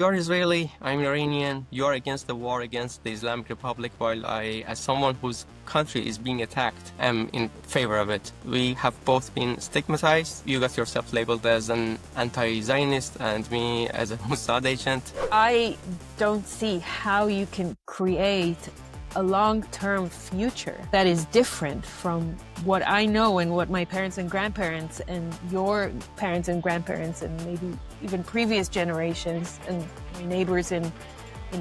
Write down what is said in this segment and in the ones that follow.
You're Israeli, I'm Iranian, you're against the war against the Islamic Republic, while I, as someone whose country is being attacked, am in favor of it. We have both been stigmatized. You got yourself labeled as an anti-Zionist and me as a Mossad agent. I don't see how you can create a long-term future that is different from what I know and what my parents and grandparents and your parents and grandparents and maybe even previous generations and my neighbors in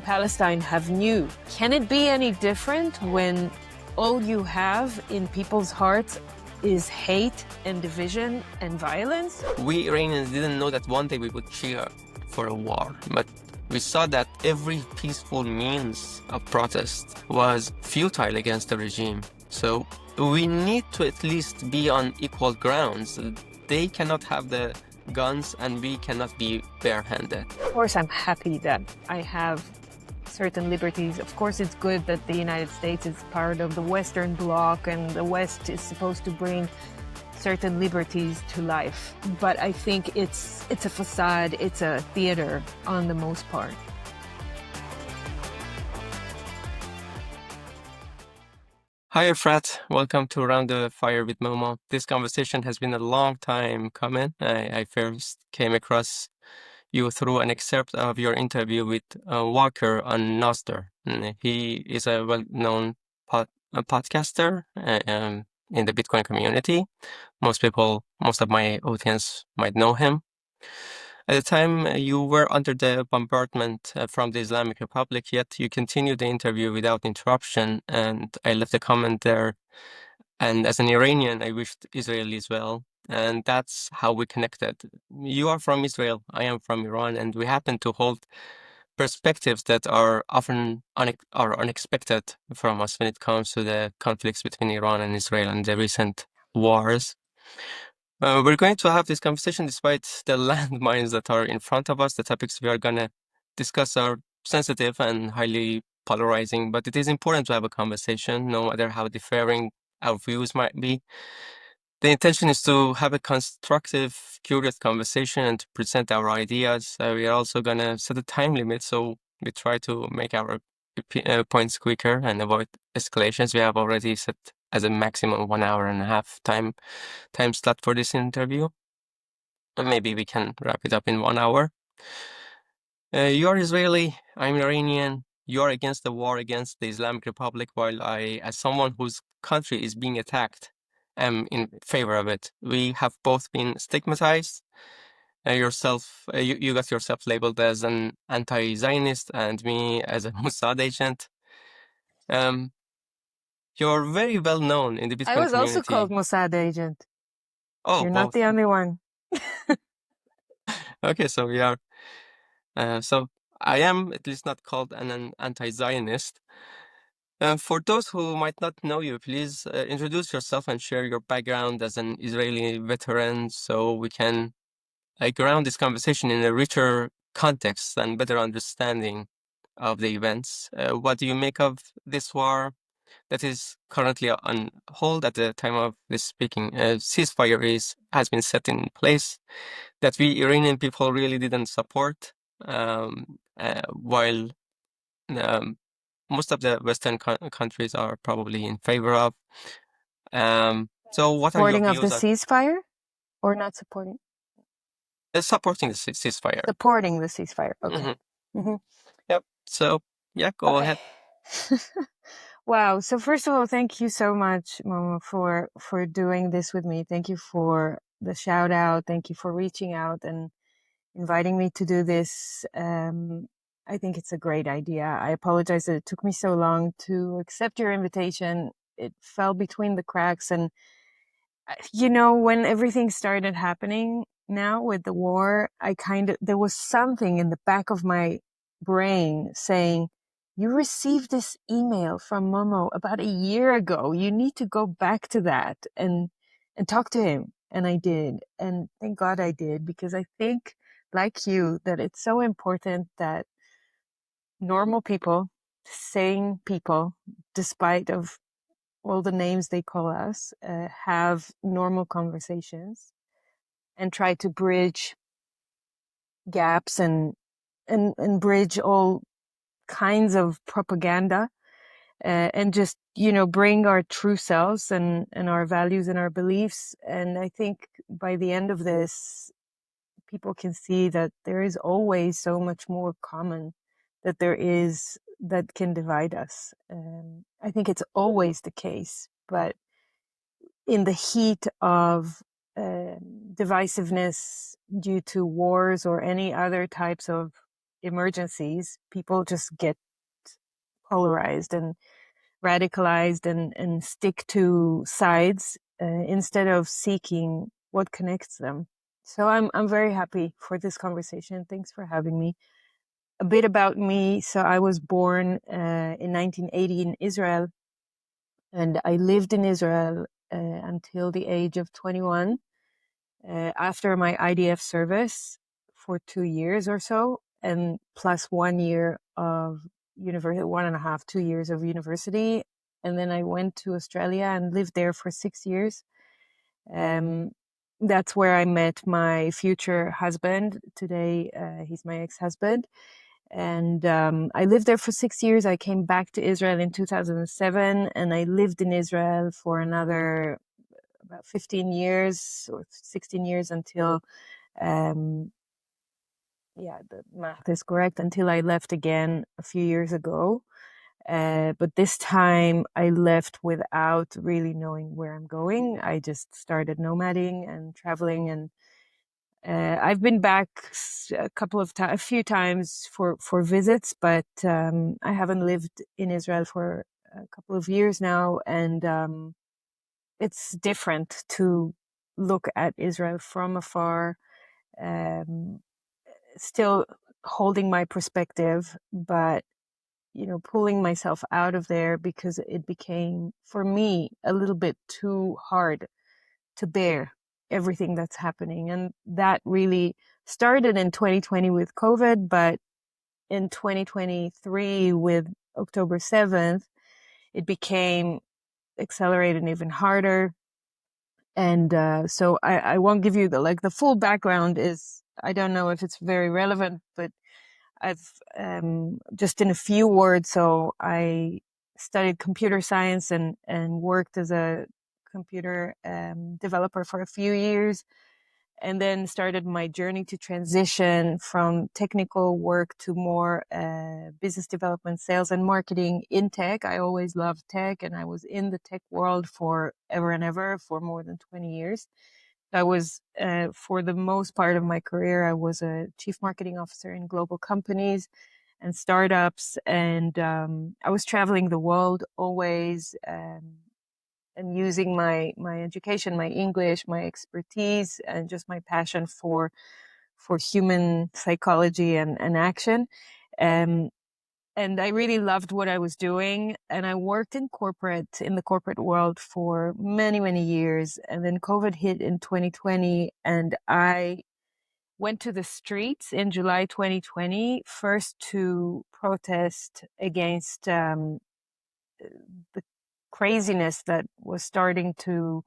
Palestine have knew. Can it be any different when all you have in people's hearts is hate and division and violence? We Iranians didn't know that one day we would cheer for a war, but we saw that every peaceful means of protest was futile against the regime. So we need to at least be on equal grounds. They cannot have the guns and we cannot be barehanded. Of course, I'm happy that I have certain liberties. Of course, it's good that the United States is part of the Western Bloc and the West is supposed to bring certain liberties to life. But I think it's a facade, it's a theater on the most part. Hi Efrat, welcome to Around the Fire with Momo. This conversation has been a long time coming. I first came across you through an excerpt of your interview with Walker on Nostr. He is a well-known podcaster in the Bitcoin community. Most of my audience might know him. At the time, you were under the bombardment from the Islamic Republic, yet you continued the interview without interruption, and I left a comment there. And as an Iranian, I wished Israelis well, and that's how we connected. You are from Israel, I am from Iran, and we happen to hold perspectives that are often unexpected from us when it comes to the conflicts between Iran and Israel and the recent wars. We're going to have this conversation despite the landmines that are in front of us. The topics we are going to discuss are sensitive and highly polarizing, but it is important to have a conversation, no matter how differing our views might be. The intention is to have a constructive, curious conversation and to present our ideas. We are also going to set a time limit, so we try to make our points quicker and avoid escalations. We have already set as a maximum 1.5 hour time slot for this interview. And maybe we can wrap it up in 1 hour. You're Israeli, I'm Iranian. You're against the war against the Islamic Republic, while I, as someone whose country is being attacked, am in favor of it. We have both been stigmatized. You got yourself labeled as an anti-Zionist and me as a Mossad agent. You're very well known in the I Bitcoin was also called community. Mossad agent. Oh, You're not both. the only one. Okay, so we are. So I am at least not called an anti-Zionist. For those who might not know you, please introduce yourself and share your background as an Israeli veteran so we can ground this conversation in a richer context and better understanding of the events. What do you make of this war that is currently on hold at the time of this speaking? Ceasefire has been set in place that we Iranian people really didn't support, while most of the Western countries are probably in favor of. So what are your Supporting of the views on ceasefire or not supporting? supporting the ceasefire? Supporting the ceasefire. Okay. Mm-hmm. Mm-hmm. Yep. So yeah, go Okay. ahead. Wow. So first of all, thank you so much, Momo, for doing this with me. Thank you for the shout out. Thank you for reaching out and inviting me to do this. I think it's a great idea. I apologize that it took me so long to accept your invitation. It fell between the cracks. And, when everything started happening now with the war, there was something in the back of my brain saying, you received this email from Momo about a year ago. You need to go back to that and talk to him. And I did. And thank God I did, because I think, like you, that it's so important that normal people, sane people, despite of all the names they call us, have normal conversations and try to bridge gaps and and bridge all kinds of propaganda, and just, bring our true selves and our values and our beliefs. And I think by the end of this, people can see that there is always so much more common that there is that can divide us. I think it's always the case, but in the heat of divisiveness due to wars or any other types of emergencies, people just get polarized and radicalized and stick to sides instead of seeking what connects them. So I'm very happy for this conversation. Thanks for having me. A bit about me. So I was born in 1980 in Israel, and I lived in Israel until the age of 21. After my IDF service for 2 years or so, and plus 1 year of university, 1.5, 2 years of university. And then I went to Australia and lived there for 6 years. That's where I met my future husband. Today, he's my ex-husband. And I lived there for 6 years. I came back to Israel in 2007, and I lived in Israel for another about 15 years or 16 years until, yeah, the math is correct, until I left again a few years ago. But this time I left without really knowing where I'm going. I just started nomading and traveling, and I've been back a few times for visits, but I haven't lived in Israel for a couple of years now, and it's different to look at Israel from afar, um, still holding my perspective, but pulling myself out of there because it became, for me, a little bit too hard to bear everything that's happening. And that really started in 2020 with COVID, but in 2023 with October 7th, it became accelerated even harder. And so I won't give you the full background. Is I don't know if it's very relevant, but I've just in a few words. So I studied computer science and worked as a computer developer for a few years, and then started my journey to transition from technical work to more business development, sales, and marketing in tech. I always loved tech, and I was in the tech world for ever and ever for more than 20 years. I was, for the most part of my career, I was a chief marketing officer in global companies and startups, and I was traveling the world always, and using my education, my English, my expertise, and just my passion for human psychology and action. Um, and I really loved what I was doing. And I worked in the corporate world for many, many years. And then COVID hit in 2020, and I went to the streets in July 2020, first to protest against the craziness that was starting to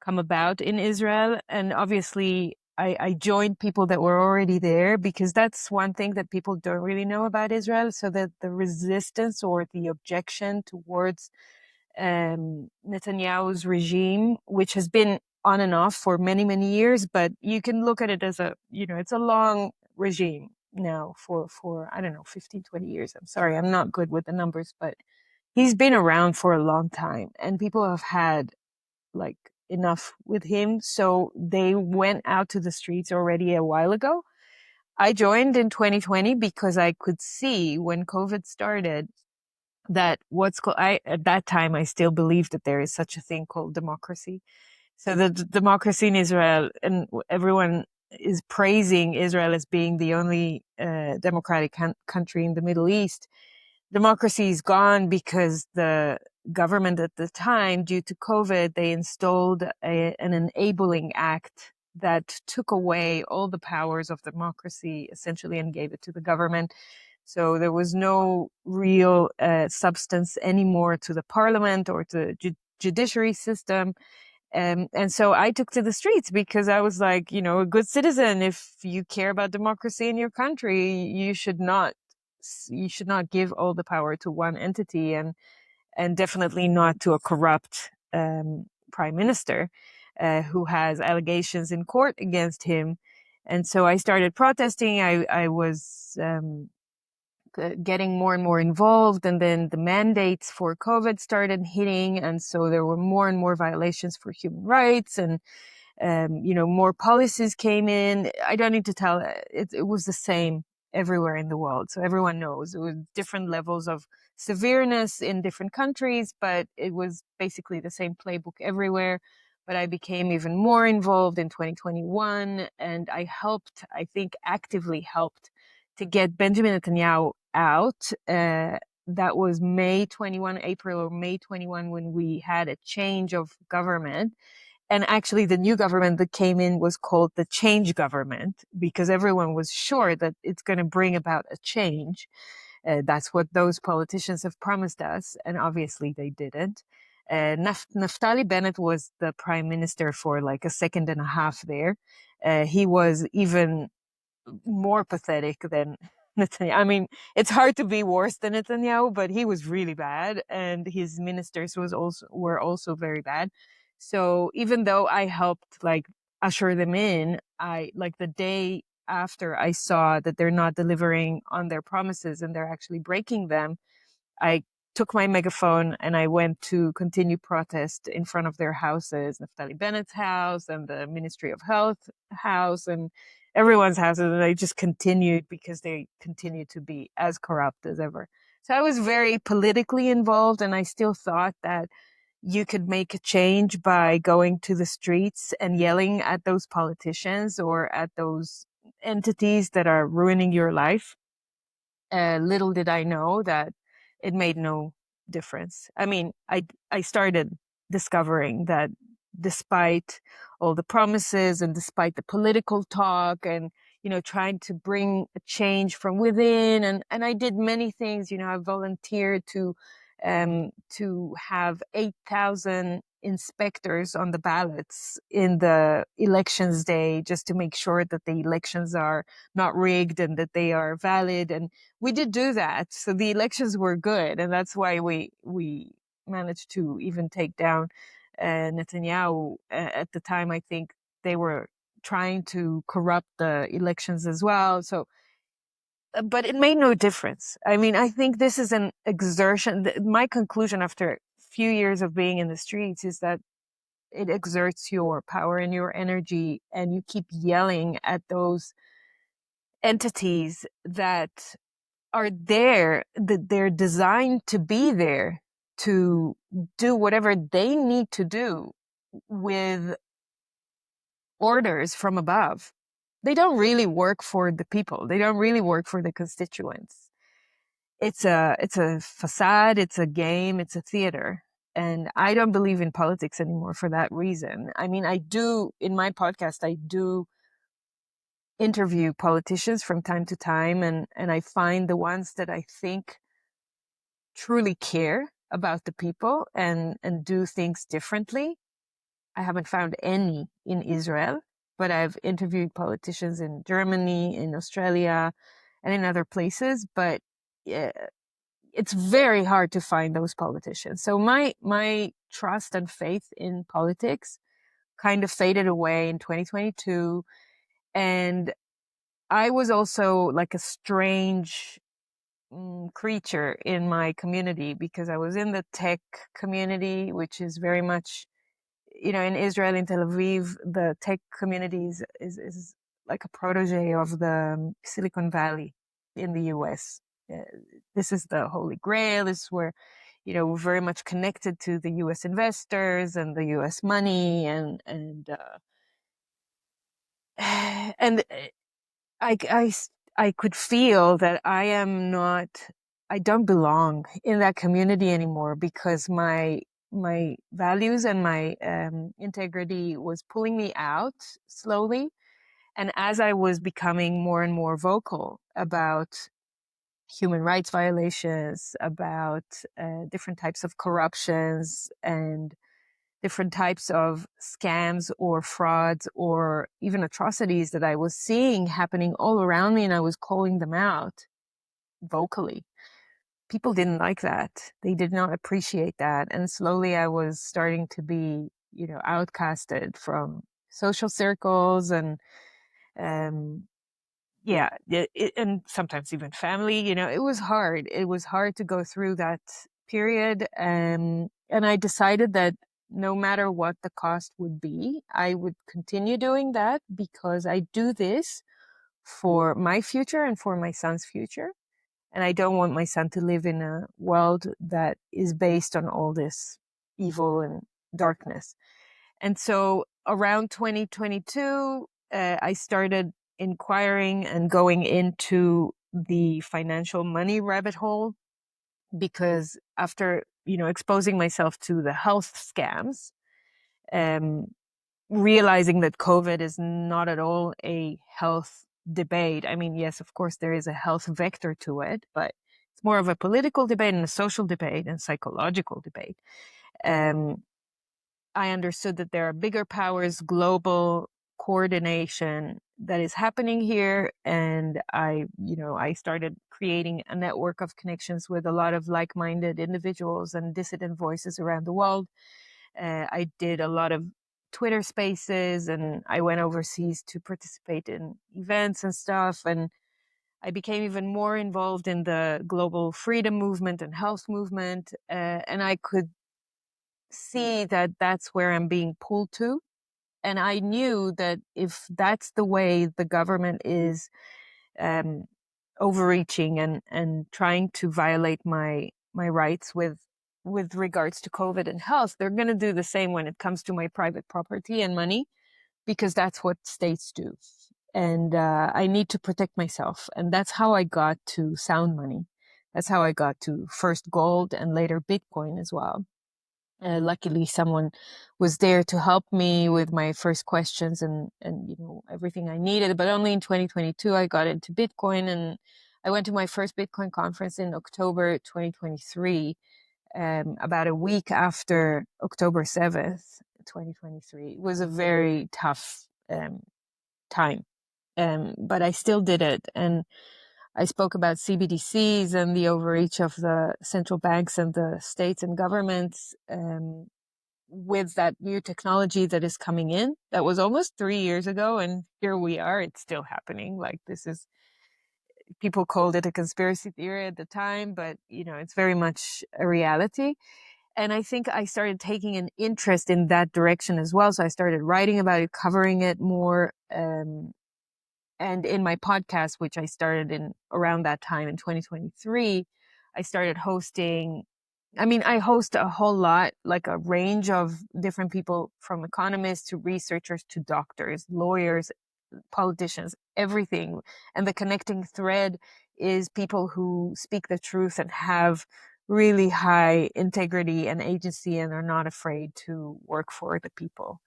come about in Israel. And obviously, I joined people that were already there, because that's one thing that people don't really know about Israel. So that the resistance or the objection towards Netanyahu's regime, which has been on and off for many, many years, but you can look at it as it's a long regime now for, I don't know, 15, 20 years. I'm sorry, I'm not good with the numbers, but he's been around for a long time, and people have had like enough with him. So they went out to the streets already a while ago. I joined in 2020 because I could see when COVID started that at that time, I still believed that there is such a thing called democracy. So the democracy in Israel, and everyone is praising Israel as being the only democratic country in the Middle East. Democracy is gone because the government at the time, due to COVID, they installed an enabling act that took away all the powers of democracy essentially and gave it to the government. So there was no real substance anymore to the parliament or to the judiciary system. And so I took to the streets because I was like, a good citizen. If you care about democracy in your country, you should not give all the power to one entity, and definitely not to a corrupt prime minister who has allegations in court against him. And so I started protesting. I was getting more and more involved, and then the mandates for COVID started hitting, and so there were more and more violations for human rights, and more policies came in. I don't need to tell it was the same everywhere in the world. So everyone knows it was different levels of severeness in different countries, but it was basically the same playbook everywhere. But I became even more involved in 2021, and I think actively helped to get Benjamin Netanyahu out. That was May 21, April or May 21, when we had a change of government. And actually, the new government that came in was called the change government because everyone was sure that it's going to bring about a change. That's what those politicians have promised us. And obviously, they didn't. Naftali Bennett was the prime minister for like a second and a half there. He was even more pathetic than Netanyahu. I mean, it's hard to be worse than Netanyahu, but he was really bad, and his ministers were also very bad. So even though I helped like usher them in, I like the day after I saw that they're not delivering on their promises and they're actually breaking them, I took my megaphone and I went to continue protest in front of their houses, Naftali Bennett's house and the Ministry of Health house and everyone's houses. And I just continued because they continue to be as corrupt as ever. So I was very politically involved, and I still thought that you could make a change by going to the streets and yelling at those politicians or at those entities that are ruining your life. Little did I know that it made no difference. I mean, I started discovering that despite all the promises and despite the political talk and trying to bring a change from within, and I did many things. I volunteered to have 8,000 inspectors on the ballots in the elections day just to make sure that the elections are not rigged and that they are valid. And we did do that. So the elections were good. And that's why we managed to even take down Netanyahu. At the time, I think they were trying to corrupt the elections as well. So, but it made no difference. I mean, I think this is an exertion. My conclusion after a few years of being in the streets is that it exerts your power and your energy, and you keep yelling at those entities that are there, that they're designed to be there to do whatever they need to do with orders from above. They don't really work for the people. They don't really work for the constituents. It's a facade, it's a game, it's a theater. And I don't believe in politics anymore for that reason. I mean, I do, in my podcast, I do interview politicians from time to time, and I find the ones that I think truly care about the people and do things differently. I haven't found any in Israel, but I've interviewed politicians in Germany, in Australia, and in other places. But it's very hard to find those politicians. So my trust and faith in politics kind of faded away in 2022, and I was also like a strange creature in my community because I was in the tech community, which is very much, in Israel, in Tel Aviv, the tech community is like a protege of the Silicon Valley in the US. Uh, this is the Holy Grail. This is where, we're very much connected to the US investors and the US money and I, I could feel that I don't belong in that community anymore because my values and my integrity was pulling me out slowly. And as I was becoming more and more vocal about human rights violations, about different types of corruptions and different types of scams or frauds or even atrocities that I was seeing happening all around me, and I was calling them out vocally. People didn't like that. They did not appreciate that. And slowly I was starting to be, outcasted from social circles and, um, yeah, and sometimes even family. It was hard. It was hard to go through that period. And I decided that no matter what the cost would be, I would continue doing that because I do this for my future and for my son's future. And I don't want my son to live in a world that is based on all this evil and darkness. And so around 2022, I started inquiring and going into the financial money rabbit hole because after, exposing myself to the health scams, um, realizing that COVID is not at all a health debate. I mean, yes, of course, there is a health vector to it, but it's more of a political debate and a social debate and psychological debate. Um, I understood that there are bigger powers, global coordination that is happening here. And I started creating a network of connections with a lot of like-minded individuals and dissident voices around the world. I did a lot of Twitter spaces and I went overseas to participate in events and stuff. And I became even more involved in the global freedom movement and health movement. And I could see that that's where I'm being pulled to. And I knew that if that's the way the government is um, overreaching and trying to violate my rights with regards to COVID and health, they're going to do the same when it comes to my private property and money, because that's what states do. And I need to protect myself. And that's how I got to sound money. That's how I got to first gold and later Bitcoin as well. Luckily, someone was there to help me with my first questions and everything I needed. But only in 2022 I got into Bitcoin, and I went to my first Bitcoin conference in October 2023, about a week after October 7th, 2023. It was a very tough time, but I still did it, and I spoke about CBDCs and the overreach of the central banks and the states and governments. With that new technology that is coming in. That was almost 3 years ago, and here we are. It's still happening. Like, this is, people called it a conspiracy theory at the time, but it's very much a reality. And I think I started taking an interest in that direction as well. So I started writing about it, covering it more. And in my podcast, which I started in around that time in 2023, I started hosting. I mean, I host a whole lot, like a range of different people, from economists to researchers to doctors, lawyers, politicians, everything. And the connecting thread is people who speak the truth and have really high integrity and agency and are not afraid to work for the people.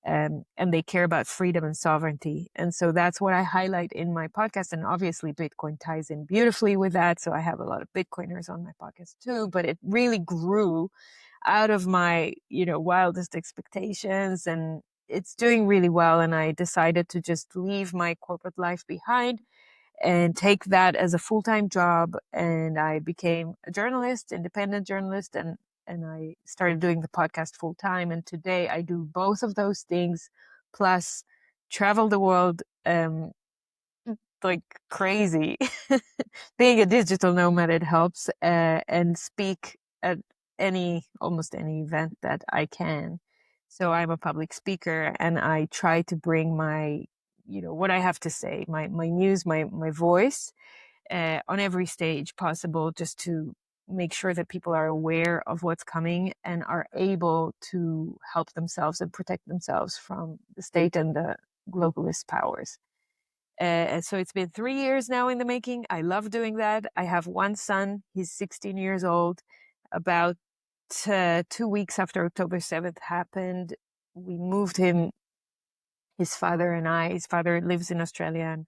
And they care about freedom and sovereignty. And so that's what I highlight in my podcast. And obviously, Bitcoin ties in beautifully with that. So I have a lot of Bitcoiners on my podcast too. But it really grew out of my, wildest expectations. And it's doing really well. And I decided to just leave my corporate life behind and take that as a full-time job. And I became a journalist, independent journalist, and I started doing the podcast full time. And today I do both of those things, plus travel the world, like crazy. Being a digital nomad, it helps, and speak at almost any event that I can. So I'm a public speaker, and I try to bring my, what I have to say, my news, my voice, on every stage possible, just to make sure that people are aware of what's coming and are able to help themselves and protect themselves from the state and the globalist powers. So it's been 3 years now in the making. I love doing that. I have one son. He's 16 years old. About 2 weeks after October 7th happened, we moved him, his father and I. His father lives in Australia, and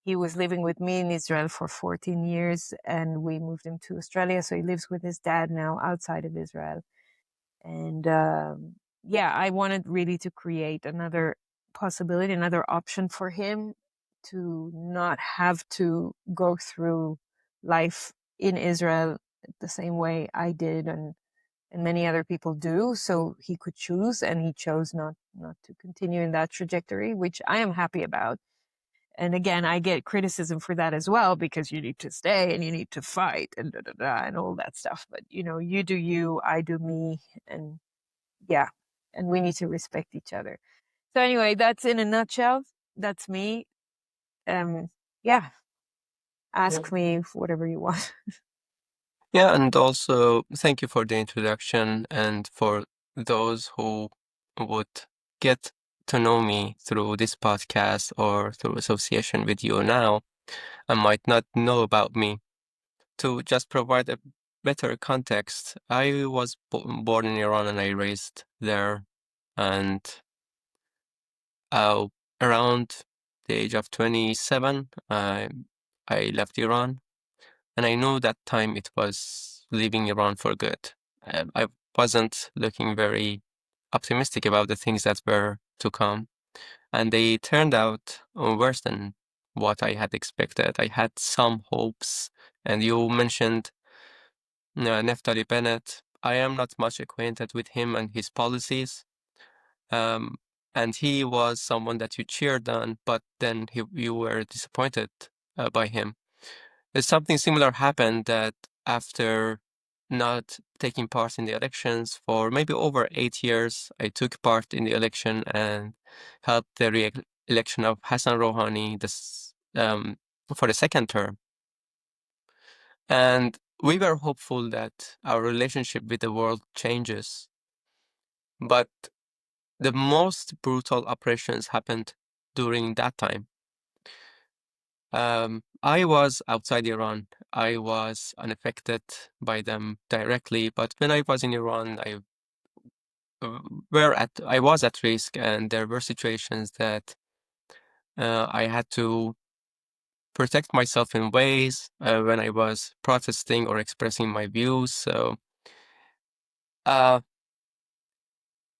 he was living with me in Israel for 14 years, and we moved him to Australia. So he lives with his dad now outside of Israel. And yeah, I wanted really to create another possibility, another option for him to not have to go through life in Israel the same way I did, and many other people do. So he could choose, and he chose not to continue in that trajectory, which I am happy about. And again, I get criticism for that as well, because you need to stay and you need to fight and da, da, da, and all that stuff. But you do you, I do me, and yeah, and we need to respect each other. So anyway, that's in a nutshell. That's me. Um, yeah, Yeah. ask me whatever you want. Yeah, and also thank you for the introduction, and for those who would get to know me through this podcast or through association with you now and might not know about me. To just provide a better context, I was born in Iran and I raised there, and uh, around the age of 27, I left Iran, and I knew that time it was leaving Iran for good. I wasn't looking very optimistic about the things that were to come, and they turned out worse than what I had expected. I had some hopes, and you mentioned Neftali Bennett. I am not much acquainted with him and his policies. Um, and he was someone that you cheered on, but then you were disappointed by him. Something similar happened that after not taking part in the elections for maybe over 8 years, I took part in the election and helped the re-election of Hassan Rouhani for the second term. And we were hopeful that our relationship with the world changes. But the most brutal operations happened during that time. I was outside Iran. I was unaffected by them directly, but when I was in Iran, I was at risk, and there were situations that I had to protect myself in ways when I was protesting or expressing my views. So, uh,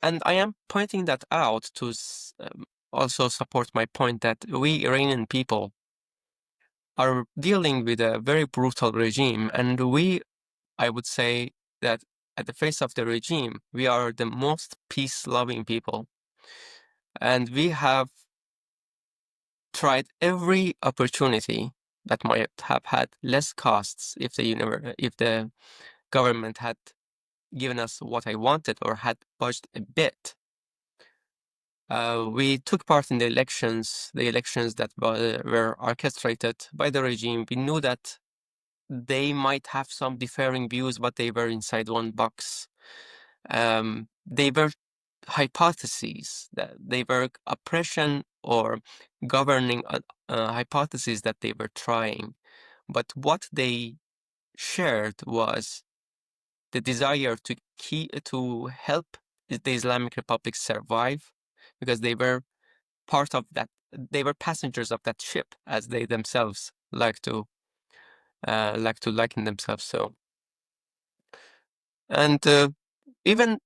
and I am pointing that out to also support my point that we Iranian people are dealing with a very brutal regime, and I would say that at the face of the regime, we are the most peace-loving people, and we have tried every opportunity that might have had less costs if the government had given us what I wanted or had budged a bit. We took part in the elections that were orchestrated by the regime. We knew that they might have some differing views, but they were inside one box. They were hypotheses, that they were oppression or governing hypotheses that they were trying. But what they shared was the desire to help the Islamic Republic survive, because they were part of that. They were passengers of that ship, as they themselves like to liken themselves. So, and even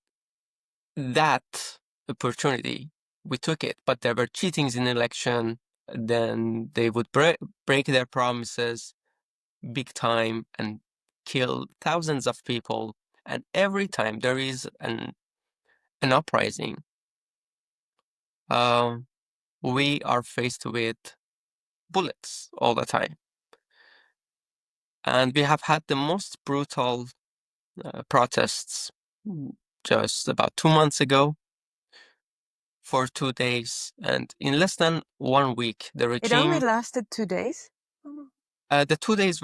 that opportunity, we took it, but there were cheatings in election. Then they would break their promises big time and kill thousands of people. And every time there is an uprising, um, we are faced with bullets all the time. And we have had the most brutal protests just about 2 months ago for 2 days. And in less than 1 week, the It only regime, lasted 2 days. the 2 days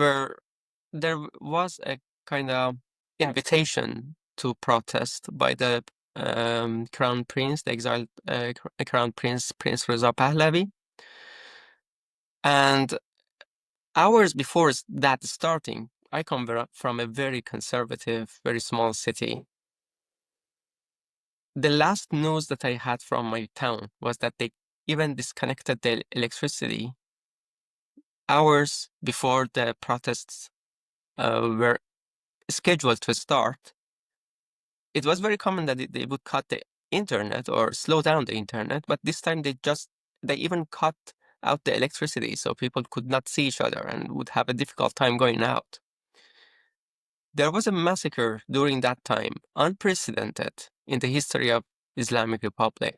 there was a kind of invitation to protest by the crown prince, the exiled crown prince, Prince Reza Pahlavi. And hours before that starting, I come from a very conservative, very small city. The last news that I had from my town was that they even disconnected the electricity hours before the protests were scheduled to start. It was very common that they would cut the internet or slow down the internet, but this time they even cut out the electricity so people could not see each other and would have a difficult time going out. There was a massacre during that time, unprecedented in the history of Islamic Republic.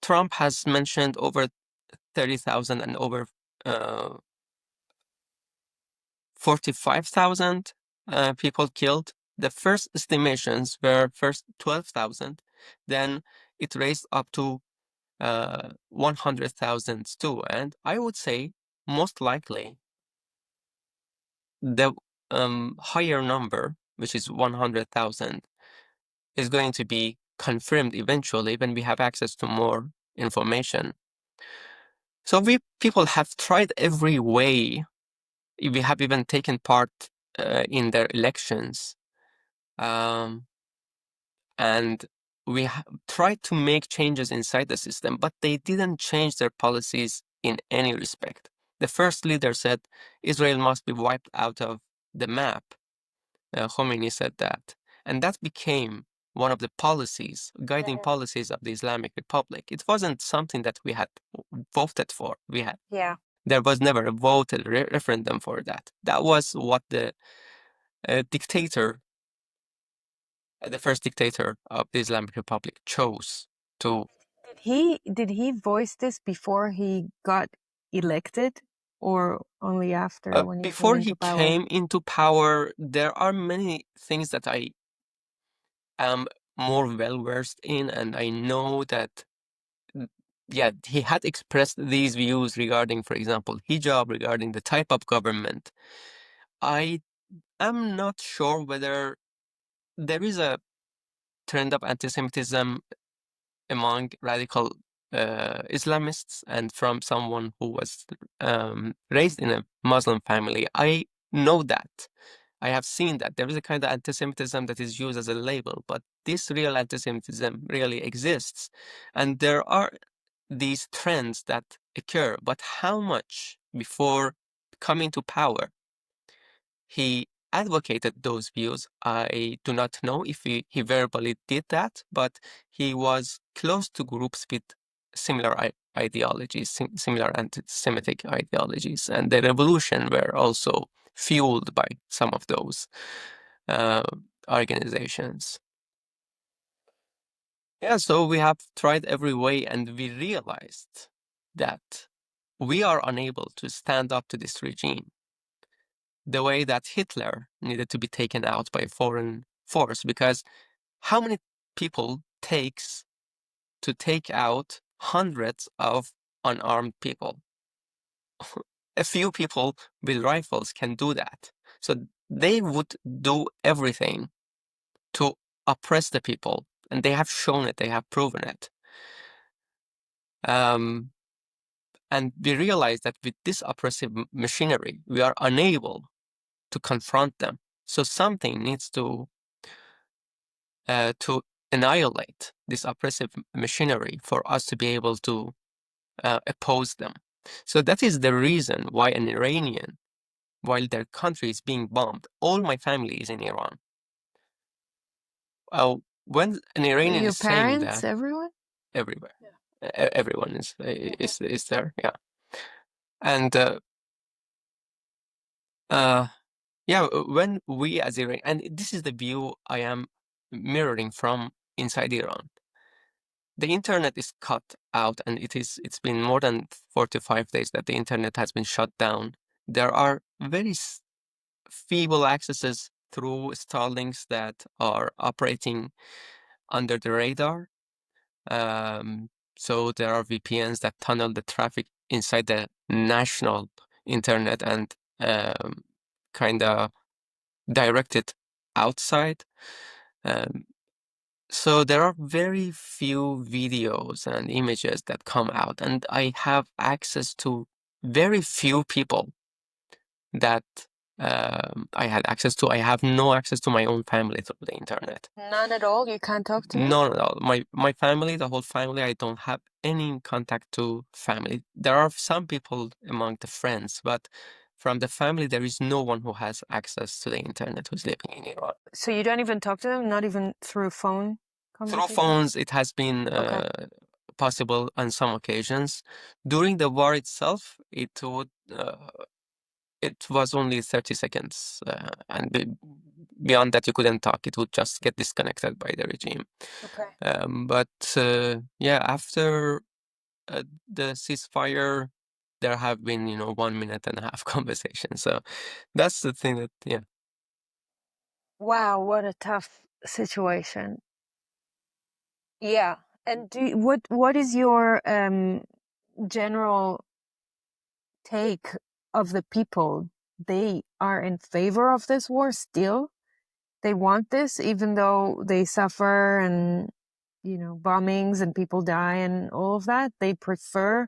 Trump has mentioned over 30,000 and over uh, 45,000 people killed. The first estimations were first 12,000, then it raised up to 100,000 too. And I would say most likely the higher number, which is 100,000, is going to be confirmed eventually when we have access to more information. So we people have tried every way. We have even taken part in their elections, um, and we tried to make changes inside the system, but they didn't change their policies in any respect. The first leader said Israel must be wiped out of the map. Khomeini said that, and that became one of the policies, guiding policies of the Islamic Republic. It wasn't something that we had voted for. Yeah. There was never a voted referendum for that. That was what the dictator, the first dictator of the Islamic Republic, chose to. Did he voice this before he got elected, or only after when he came Before into he power? came into power, there are many things that I am more well versed in, and I know that yeah, he had expressed these views regarding, for example, hijab, regarding the type of government. I am not sure whether there is a trend of anti-Semitism among radical Islamists and from someone who was raised in a Muslim family. I know that. I have seen that there is a kind of anti-Semitism that is used as a label, but this real anti-Semitism really exists. And there are these trends that occur, but how much before coming to power he advocated those views, I do not know if he verbally did that, but he was close to groups with similar ideologies, similar anti-Semitic ideologies, and the revolution were also fueled by some of those uh, organizations. Yeah, so we have tried every way, and we realized that we are unable to stand up to this regime the way that Hitler needed to be taken out by a foreign force, because how many people takes to take out hundreds of unarmed people? A few people with rifles can do that. So they would do everything to oppress the people, and they have shown it, they have proven it. And we realize that with this oppressive machinery, we are unable to confront them. So something needs to annihilate this oppressive machinery for us to be able to oppose them. So that is the reason why an Iranian, while their country is being bombed, all my family is in Iran. When an Iranian Your is saying parents, that, everyone? everywhere, everyone is there, yeah. And yeah, when we as Iran, and this is the view I am mirroring from inside Iran. The internet is cut out, and it's been more than 45 days that the internet has been shut down. There are very feeble accesses through Starlinks that are operating under the radar. So there are VPNs that tunnel the traffic inside the national internet and kind of direct it outside. Um, So there are very few videos and images that come out, and I have access to very few people that I had access to. I have no access to my own family through the internet. None at all? You can't talk to them? None at all. My family, the whole family, I don't have any contact to family. There are some people among the friends, but from the family, there is no one who has access to the internet who's living in Iran. So you don't even talk to them, not even through phone Through conversations? phones, it has been Okay. possible on some occasions. During the war itself, it was only 30 seconds, and beyond that, you couldn't talk. It would just get disconnected by the regime. Okay. But yeah, after the ceasefire, there have been, 1 minute and a half conversation. So that's the thing that, yeah. Wow, what a tough situation. Yeah. And what is your general take of the people? They are in favor of this war still? They want this even though they suffer and bombings and people die and all of that. They prefer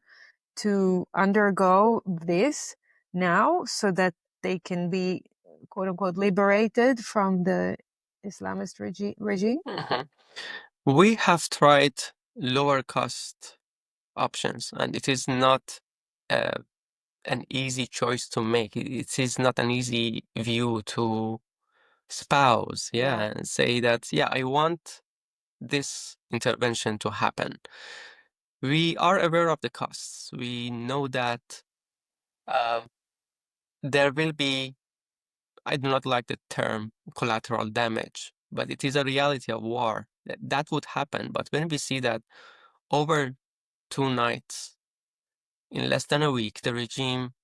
to undergo this now so that they can be quote unquote liberated from the Islamist regime. Mhm. We have tried lower cost options, and it is not uh, an easy choice to make. It is not an easy view to spouse, yeah, Yeah. and say that, yeah, I want this intervention to happen. We are aware of the costs. We know that uh, there will be, I do not like the term collateral damage, but it is a reality of war. That would happen. But when we see that over 2 nights, in less than a week, the regime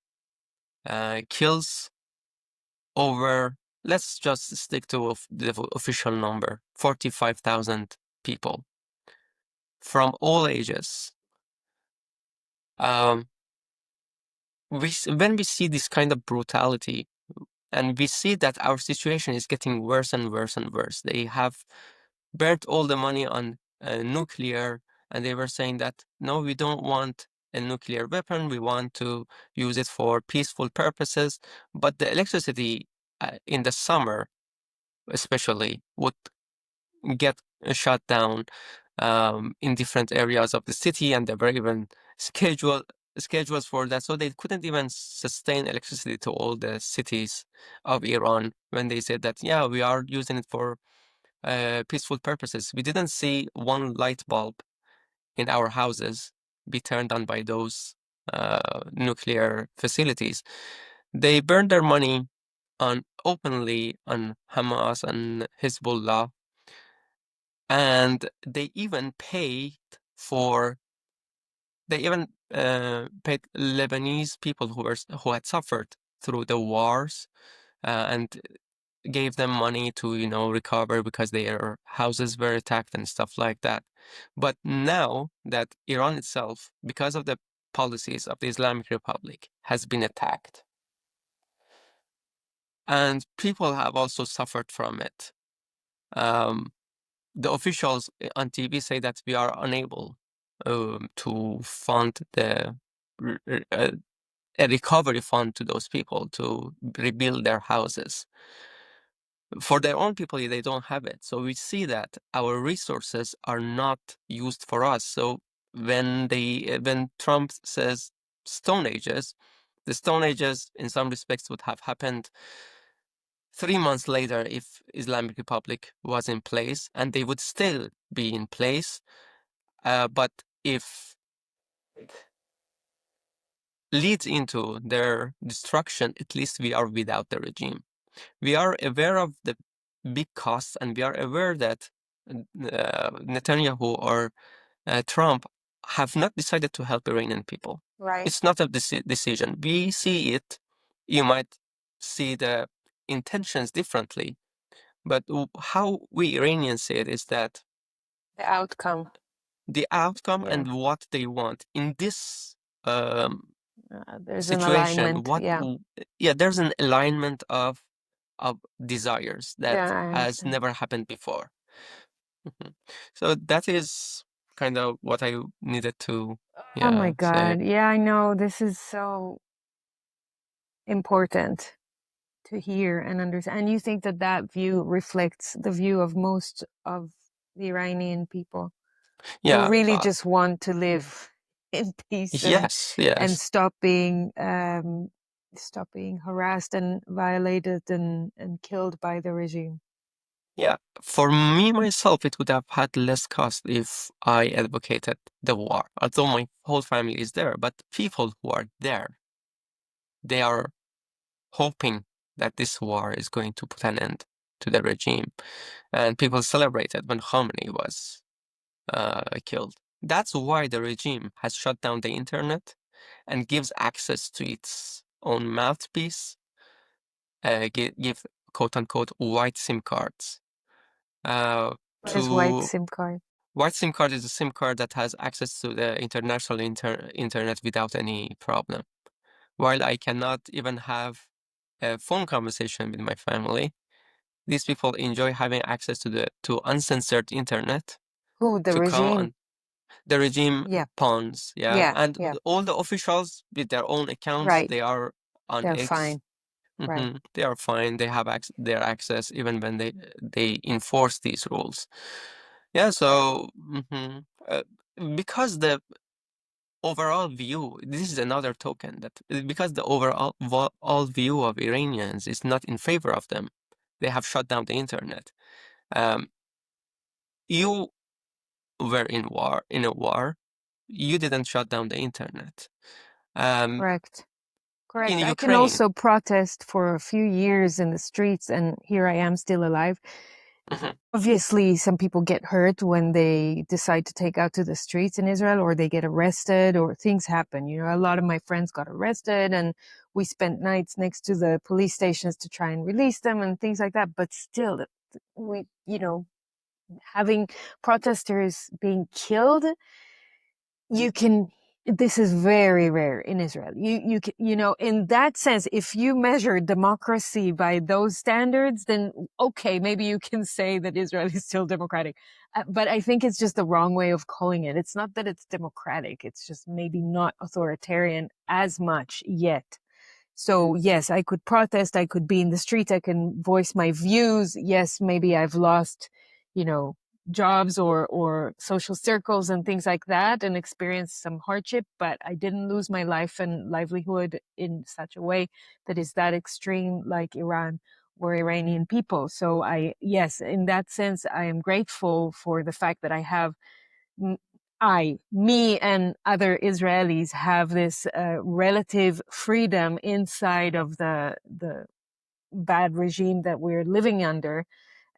kills over, let's just stick to the official number, 45,000 people from all ages. Um, when we see this kind of brutality, and we see that our situation is getting worse and worse and worse. They have burnt all the money on nuclear, and they were saying that, no, we don't want a nuclear weapon. We want to use it for peaceful purposes. But the electricity in the summer, especially, would get shut down in different areas of the city, and there were even schedules for that. So they couldn't even sustain electricity to all the cities of Iran when they said that, yeah, we are using it for peaceful purposes. We didn't see one light bulb in our houses be turned on by those nuclear facilities. They burned their money on openly on Hamas and Hezbollah, and for they even paid Lebanese people who had suffered through the wars, and gave them money to recover because their houses were attacked and stuff like that. But now that Iran itself, because of the policies of the Islamic Republic, has been attacked, and people have also suffered from it. Um, the officials on TV say that we are unable to fund a recovery fund to those people to rebuild their houses. For their own people, they don't have it. So we see that our resources are not used for us. So when Trump says Stone Ages, the Stone Ages in some respects would have happened 3 months later if Islamic Republic was in place, and they would still be in place. But if it leads into their destruction, at least we are without the regime. We are aware of the big costs, and we are aware that Netanyahu or Trump have not decided to help Iranian people. Right. It's not a decision. We see it. You might see the intentions differently, but how we Iranians see it is that The outcome. the outcome Yeah. and what they want in this um, There's an situation, alignment. Yeah. yeah, there's an alignment of desires that Yeah, I has understand. never happened before. Mhm. So that is kind of what I needed to, Oh my yeah, say. God. Yeah, I know. This is so important to hear and understand. And you think that that view reflects the view of most of the Iranian people who Yeah, really just want to live in peace and yes, yes. stop being stop being harassed and violated and killed by the regime. Yeah, for me myself, it would have had less cost if I advocated the war, although my whole family is there. But people who are there, they are hoping that this war is going to put an end to the regime. And people celebrated when Khamenei was killed. That's why the regime has shut down the internet and gives access to its own mouthpiece, give quote unquote white SIM cards. What is white To SIM card? White SIM card is a SIM card that has access to the international internet without any problem. While I cannot even have a phone conversation with my family, these people enjoy having access to uncensored internet Who, the to come regime? on the regime Yeah, pawns, yeah, yeah, and yeah. all the officials with their own accounts, Right. they are on They're X. fine. Right. They are fine. They have their access even when they enforce these rules. Yeah, so because the overall view, this is another token that because the overall all view of Iranians is not in favor of them, they have shut down the internet. Um, you were in a war. You didn't shut down the internet. Um, Correct. in Correct. I can Ukraine, also protest for a few years in the streets, and here I am still alive. mhm, Obviously, some people get hurt when they decide to take out to the streets in Israel, or they get arrested, or things happen. You know, a lot of my friends got arrested, and we spent nights next to the police stations to try and release them and things like that. But still, we, having protesters being killed, you can, this is very rare in Israel. In that sense, if you measure democracy by those standards, then okay, maybe you can say that Israel is still democratic. But I think it's just the wrong way of calling it. It's not that it's democratic, it's just maybe not authoritarian as much yet. So yes, I could protest, I could be in the street, I can voice my views. Yes, maybe I've lost, you know, jobs or social circles and things like that and experienced some hardship, but I didn't lose my life and livelihood in such a way that is that extreme like Iran or Iranian people. So yes, in that sense, I am grateful for the fact that I have me and other Israelis have this relative freedom inside of the bad regime that we're living under.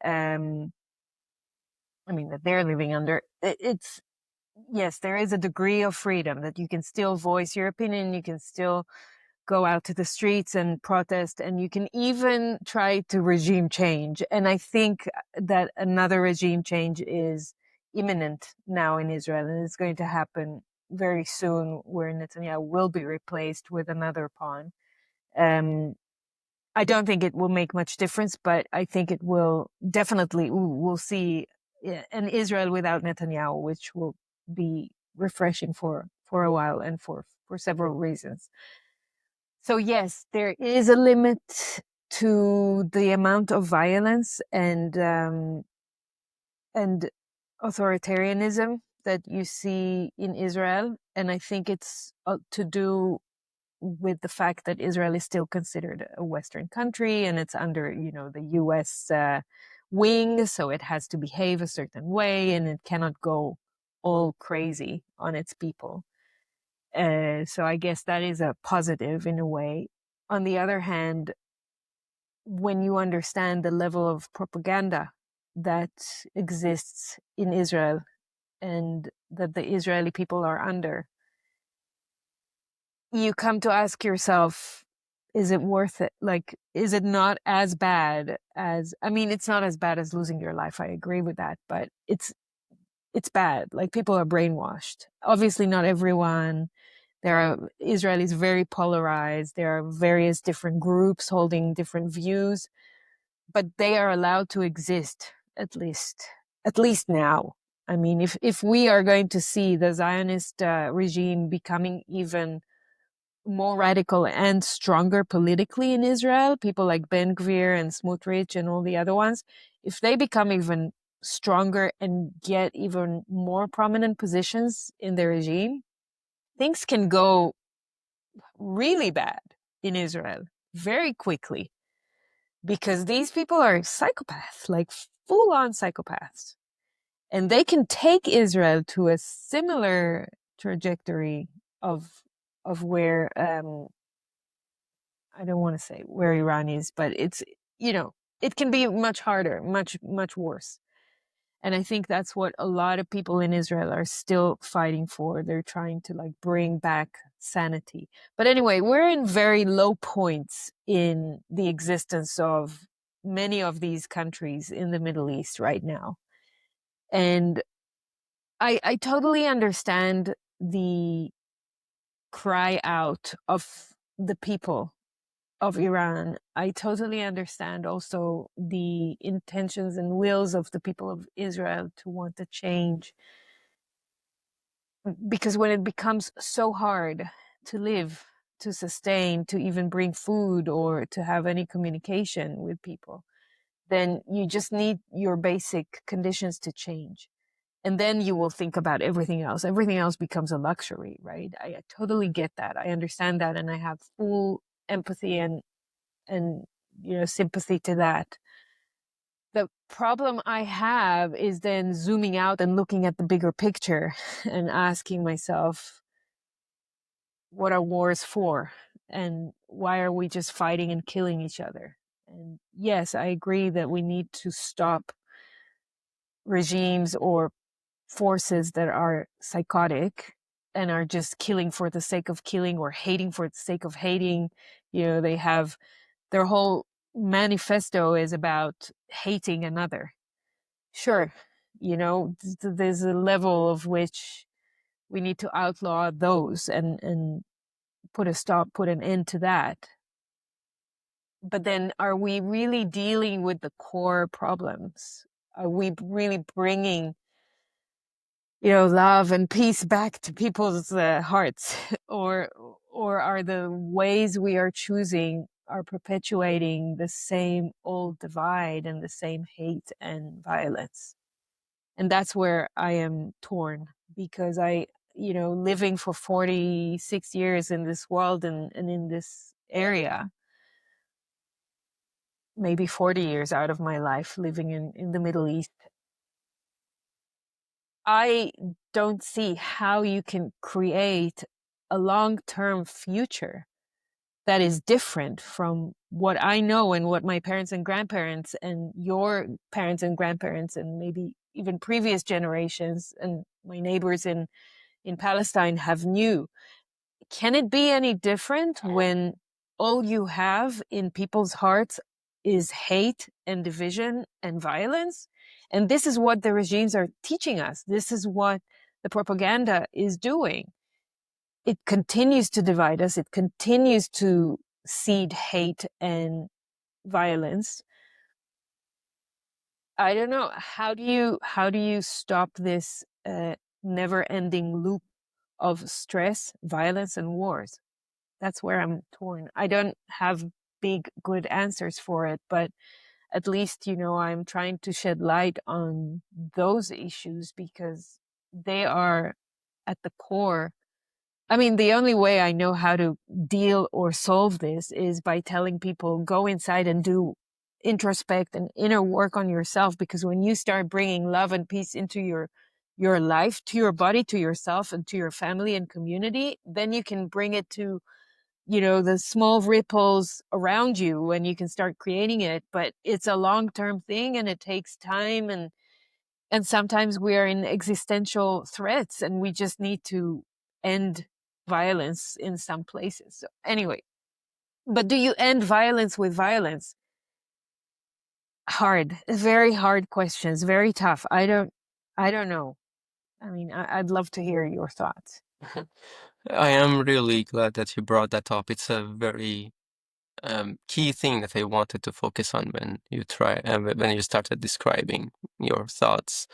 Um, I mean, that they're living under. It's yes, there is a degree of freedom that you can still voice your opinion. You can still go out to the streets and protest, and you can even try to regime change. And I think that another regime change is imminent now in Israel, and it's going to happen very soon, where Netanyahu will be replaced with another pawn. Um, I don't think it will make much difference, but I think it will definitely. We'll see an Israel without Netanyahu, which will be refreshing for a while and for several reasons. So yes, there is a limit to the amount of violence and authoritarianism that you see in Israel, and I think it's to do with the fact that Israel is still considered a Western country and it's under, the U.S. Wing, so it has to behave a certain way and it cannot go all crazy on its people. So I guess that is a positive in a way. On the other hand, when you understand the level of propaganda that exists in Israel and that the Israeli people are under, you come to ask yourself, is it worth it? Like, is it not as bad as, I mean, it's not as bad as losing your life. I agree with that, but it's bad. Like, people are brainwashed. Obviously, not everyone. There are Israelis very polarized. There are various different groups holding different views, but they are allowed to exist at least now. I mean, if we are going to see the Zionist regime becoming even more radical and stronger politically in Israel, people like Ben Gvir and Smotrich and all the other ones, if they become even stronger and get even more prominent positions in the regime, things can go really bad. in Israel very quickly, because these people are psychopaths, like full on psychopaths. And they can take Israel to a similar trajectory of where I don't want to say where Iran is, but it's, it can be much harder, much worse. And I think that's what a lot of people in Israel are still fighting for. They're trying to like bring back sanity. But anyway, we're in very low points in the existence of many of these countries in the Middle East right now. And I totally understand the cry out of the people of Iran. I totally understand also the intentions and wills of the people of Israel to want to change. Because when it becomes so hard to live, to sustain, to even bring food or to have any communication with people, then you just need your basic conditions to change. And then you will think about everything else. Everything else becomes a luxury, right? I totally get that. I understand that, and I have full empathy and sympathy to that. The problem I have is then zooming out and looking at the bigger picture and asking myself, what are wars for? And why are we just fighting and killing each other? And yes, I agree that we need to stop regimes or forces that are psychotic and are just killing for the sake of killing or hating for the sake of hating. They have their whole manifesto is about hating another. Sure, there's a level of which we need to outlaw those and put an end to that. But then are we really dealing with the core problems? Are we really bringing love and peace back to people's hearts, or are the ways we are choosing are perpetuating the same old divide and the same hate and violence? And that's where I am torn, because living for 46 years in this world and in this area, maybe 40 years out of my life living in the Middle East, I don't see how you can create a long-term future that is different from what I know and what my parents and grandparents and your parents and grandparents and maybe even previous generations and my neighbors in Palestine have knew. Can it be any different when all you have in people's hearts is hate and division and violence? And this is what the regimes are teaching us. This is what the propaganda is doing. It continues to divide us. It continues to seed hate and violence. I don't know. How do you stop this never-ending loop of stress, violence, and wars? That's where I'm torn. I don't have big, good answers for it, but at least, I'm trying to shed light on those issues because they are at the core. I mean, the only way I know how to deal or solve this is by telling people, go inside and do introspect and inner work on yourself. Because when you start bringing love and peace into your life, to your body, to yourself, and to your family and community, then you can bring it to the small ripples around you and you can start creating it. But it's a long-term thing and it takes time, and sometimes we are in existential threats and we just need to end violence in some places. So anyway, but do you end violence with violence? Hard, very hard questions, very tough. I don't know. I mean, I'd love to hear your thoughts. I am really glad that you brought that up. It's a very key thing that I wanted to focus on when you started describing your thoughts.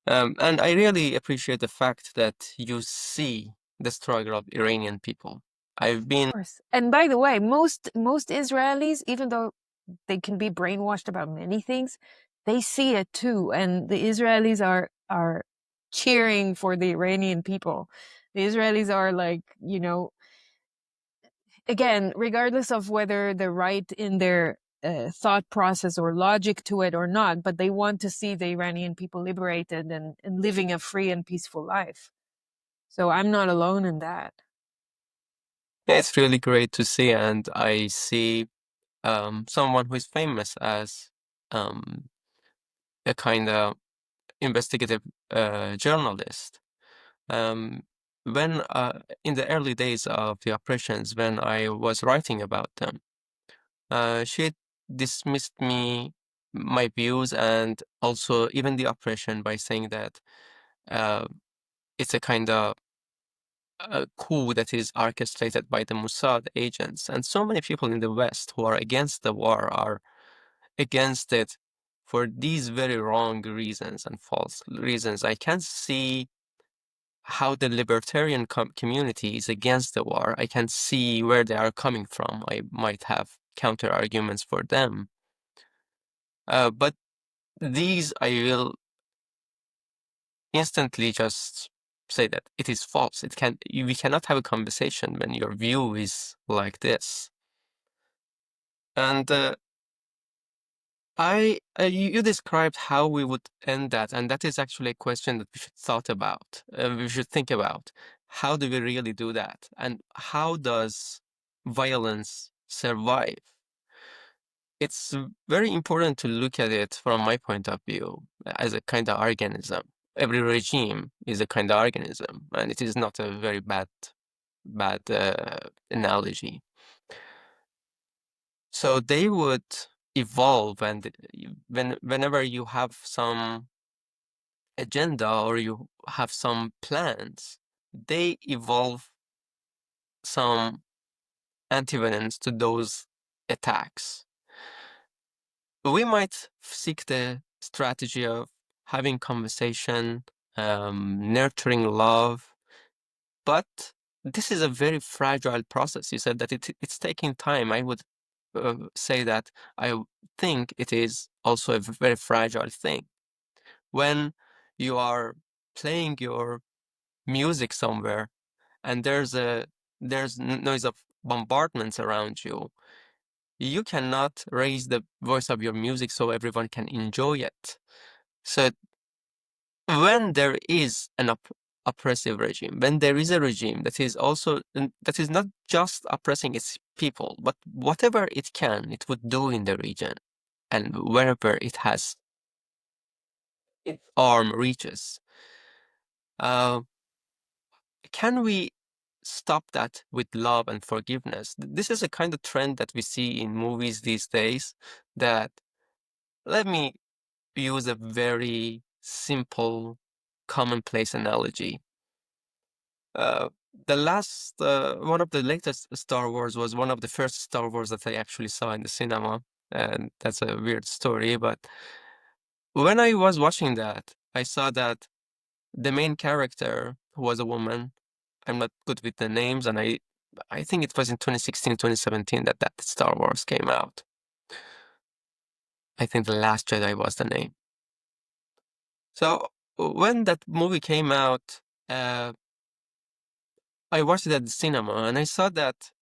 And I really appreciate the fact that you see the struggle of Iranian people. I've been, Course. And by the way, most Israelis, even though they can be brainwashed about many things, they see it too. And the Israelis are cheering for the Iranian people. The Israelis are like, again, regardless of whether they're right in their thought process or logic to it or not, but they want to see the Iranian people liberated and living a free and peaceful life. So I'm not alone in that. Yeah, it's really great to see, and I see someone who is famous as um, a kind of investigative journalist. Um, when in the early days of the operations, when I was writing about them, she dismissed my views, and also even the operation, by saying that uh, it's a kind of a coup that is orchestrated by the Mossad agents. And so many people in the West who are against the war are against it for these very wrong reasons and false reasons. I can see how the libertarian community is against the war. I can see where they are coming from. I might have counter arguments for them. But these I will instantly just say that it is false. We cannot have a conversation when your view is like this. And you described how we would end that, and that is actually a question that we should thought about. We should think about. How do we really do that? And how does violence survive? It's very important to look at it from my point of view as a kind of organism. Every regime is a kind of organism, and it is not a very bad analogy. So they would evolve, and whenever you have some agenda or you have some plans, they evolve some antivenom to those attacks. We might seek the strategy of having conversation, nurturing love, but this is a very fragile process. You said that it's taking time. I would say that think it is also a very fragile thing. When you are playing your music somewhere and there's noise of bombardments around you, you cannot raise the voice of your music so everyone can enjoy it. So when there is an oppressive regime, when there is a regime that is also that is not just oppressing its people, but whatever it can, it would do in the region and wherever it has its arm reaches. Uh, can we stop that with love and forgiveness? This is a kind of trend that we see in movies these days. That let me use a very simple, commonplace analogy. The last, one of the latest Star Wars was one of the first Star Wars that I actually saw in the cinema, and that's a weird story. But when I was watching that, I saw that the main character, who was a woman, I'm not good with the names, and I think it was in 2016, 2017 that Star Wars came out. I think The Last Jedi was the name. So when that movie came out, I watched it at the cinema, and I saw that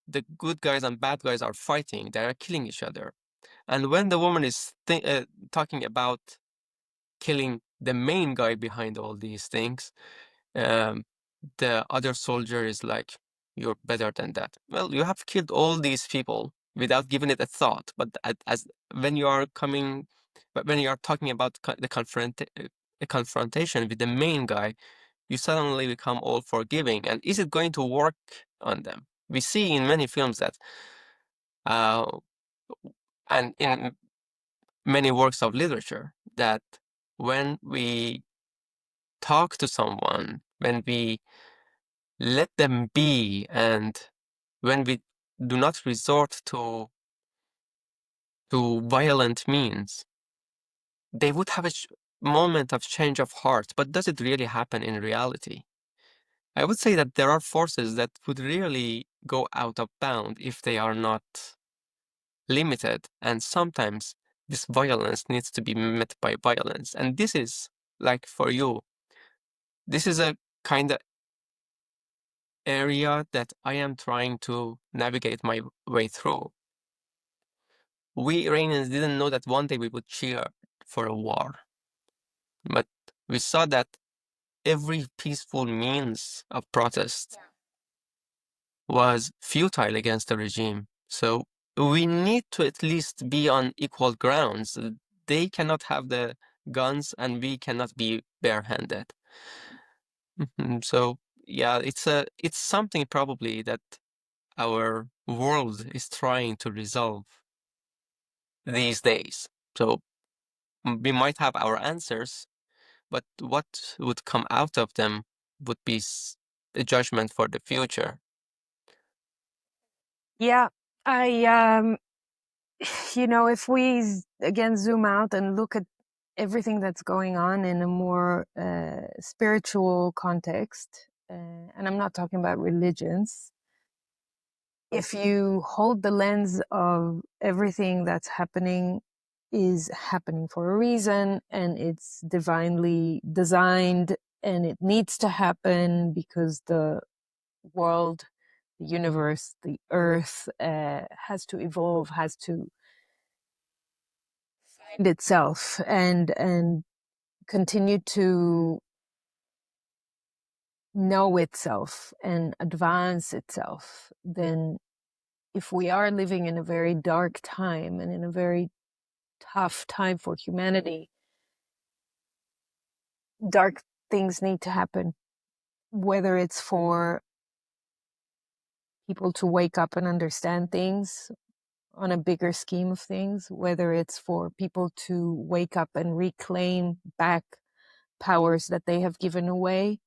the good guys and bad guys are fighting. They are killing each other. And when the woman is talking about killing the main guy behind all these things, um, the other soldier is like, "You're better than that." Well, you have killed all these people without giving it a thought. But as when you are coming, but when you are talking about the confrontation with the main guy, you suddenly become all forgiving. And is it going to work on them? We see in many films that, uh, and in many works of literature, that when we talk to someone, when we let them be, and when we do not resort to violent means, they would have a moment of change of heart. But does it really happen in reality? I would say that there are forces that would really go out of bound if they are not limited, and sometimes this violence needs to be met by violence. And this is like for you, this is a kind of area that I am trying to navigate my way through. We Iranians didn't know that one day we would cheer for a war, but we saw that every peaceful means of protest was futile against the regime. So we need to at least be on equal grounds. They cannot have the guns and we cannot be barehanded. So yeah, it's something probably that our world is trying to resolve these days. So we might have our answers, but what would come out of them would be a judgment for the future. Yeah, I if we again zoom out and look at everything that's going on in a more spiritual context, and I'm not talking about religions. If you hold the lens of everything that's happening is happening for a reason, and it's divinely designed, and it needs to happen because the world, the universe, the earth has to evolve, has to find itself and continue to know itself and advance itself, then if we are living in a very dark time and in a very tough time for humanity, dark things need to happen, whether it's for people to wake up and understand things on a bigger scheme of things, whether it's for people to wake up and reclaim back powers that they have given away,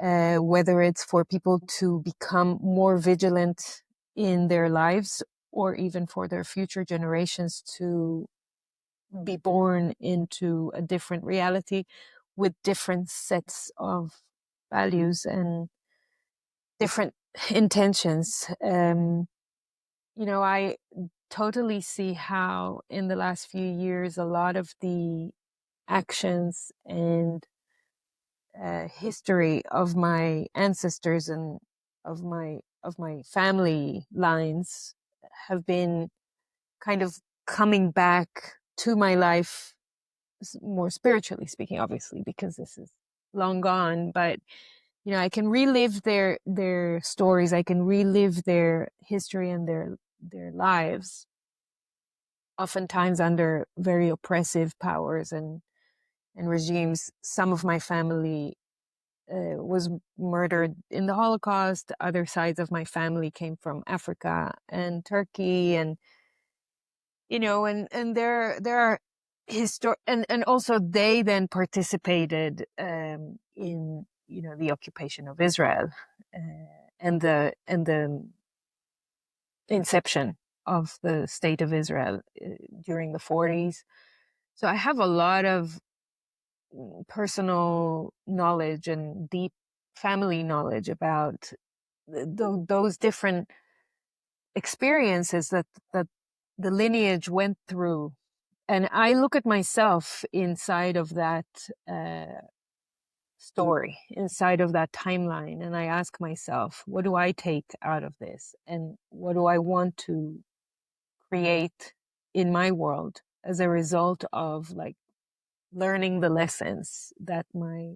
whether it's for people to become more vigilant in their lives, or even for their future generations to be born into a different reality with different sets of values and different intentions. I totally see how in the last few years a lot of the actions and history of my ancestors and of my family lines have been kind of coming back to my life, more spiritually speaking, obviously, because this is long gone. But I can relive their stories, I can relive their history and their lives, oftentimes under very oppressive powers and regimes. Some of my family was murdered in the Holocaust. Other sides of my family came from Africa and Turkey, and there are and also they then participated in the occupation of Israel, and the inception of the state of Israel during the 40s. So I have a lot of personal knowledge and deep family knowledge about those different experiences that the lineage went through. And I look at myself inside of that story, inside of that timeline, and I ask myself, what do I take out of this? And what do I want to create in my world as a result of like learning the lessons that my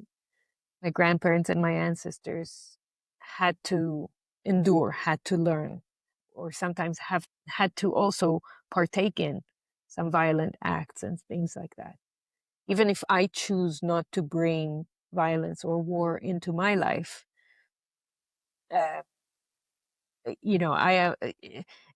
grandparents and my ancestors had to endure, had to learn, or sometimes have had to also partake in some violent acts and things like that. Even if I choose not to bring violence or war into my life, uh,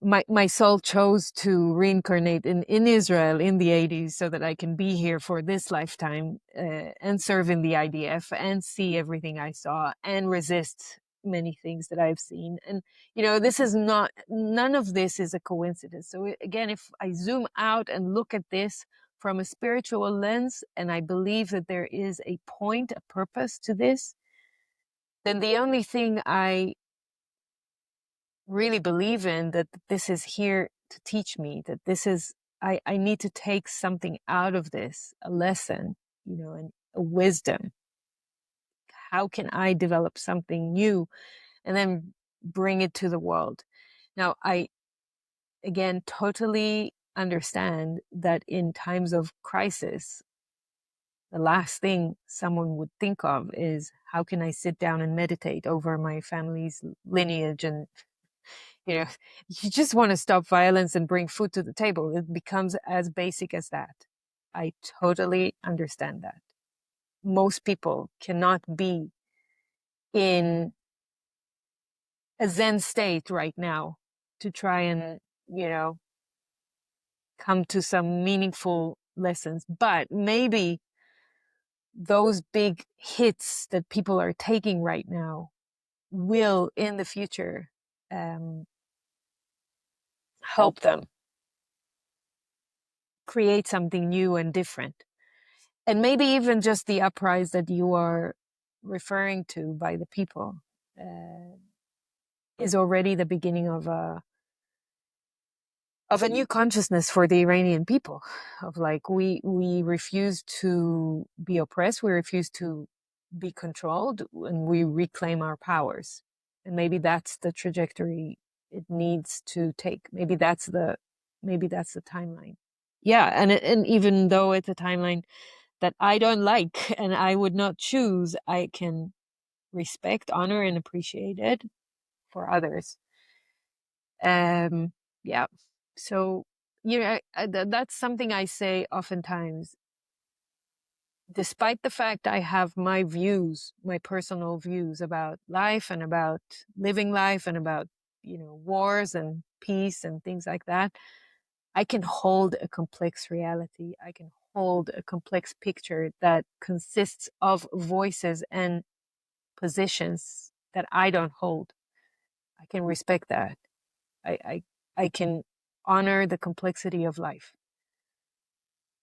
my soul chose to reincarnate in Israel in the 80s so that I can be here for this lifetime and serve in the IDF and see everything I saw and resist many things that I've seen. And this is not, none of this is a coincidence. So again, if I zoom out and look at this from a spiritual lens, and I believe that there is a point, a purpose to this, then the only thing I really believe in, that this is here to teach me, that this is, I need to take something out of this, a lesson, and a wisdom. How can I develop something new and then bring it to the world. Now, I, again, totally understand that in times of crisis, the last thing someone would think of is, how can I sit down and meditate over my family's lineage? And, you know, you just want to stop violence and bring food to the table. It becomes as basic as that. I totally understand that. Most people cannot be in a Zen state right now to try and, you know, come to some meaningful lessons. But maybe those big hits that people are taking right now will in the future help them create something new and different. And maybe even just the uprise that you are referring to by the people is already the beginning of a new consciousness for the Iranian people, of like, we refuse to be oppressed, we refuse to be controlled, and we reclaim our powers. And maybe that's the trajectory it needs to take. Maybe that's the timeline. Yeah, and even though it's a timeline that I don't like and I would not choose, I can respect, honor, and appreciate it for others. Yeah. So, that's something I say oftentimes. Despite the fact I have my views, my personal views about life and about living life and about, wars and peace and things like that, I can hold a complex reality. I can hold a complex picture that consists of voices and positions that I don't hold. I can respect that. I, I, I can honor the complexity of life.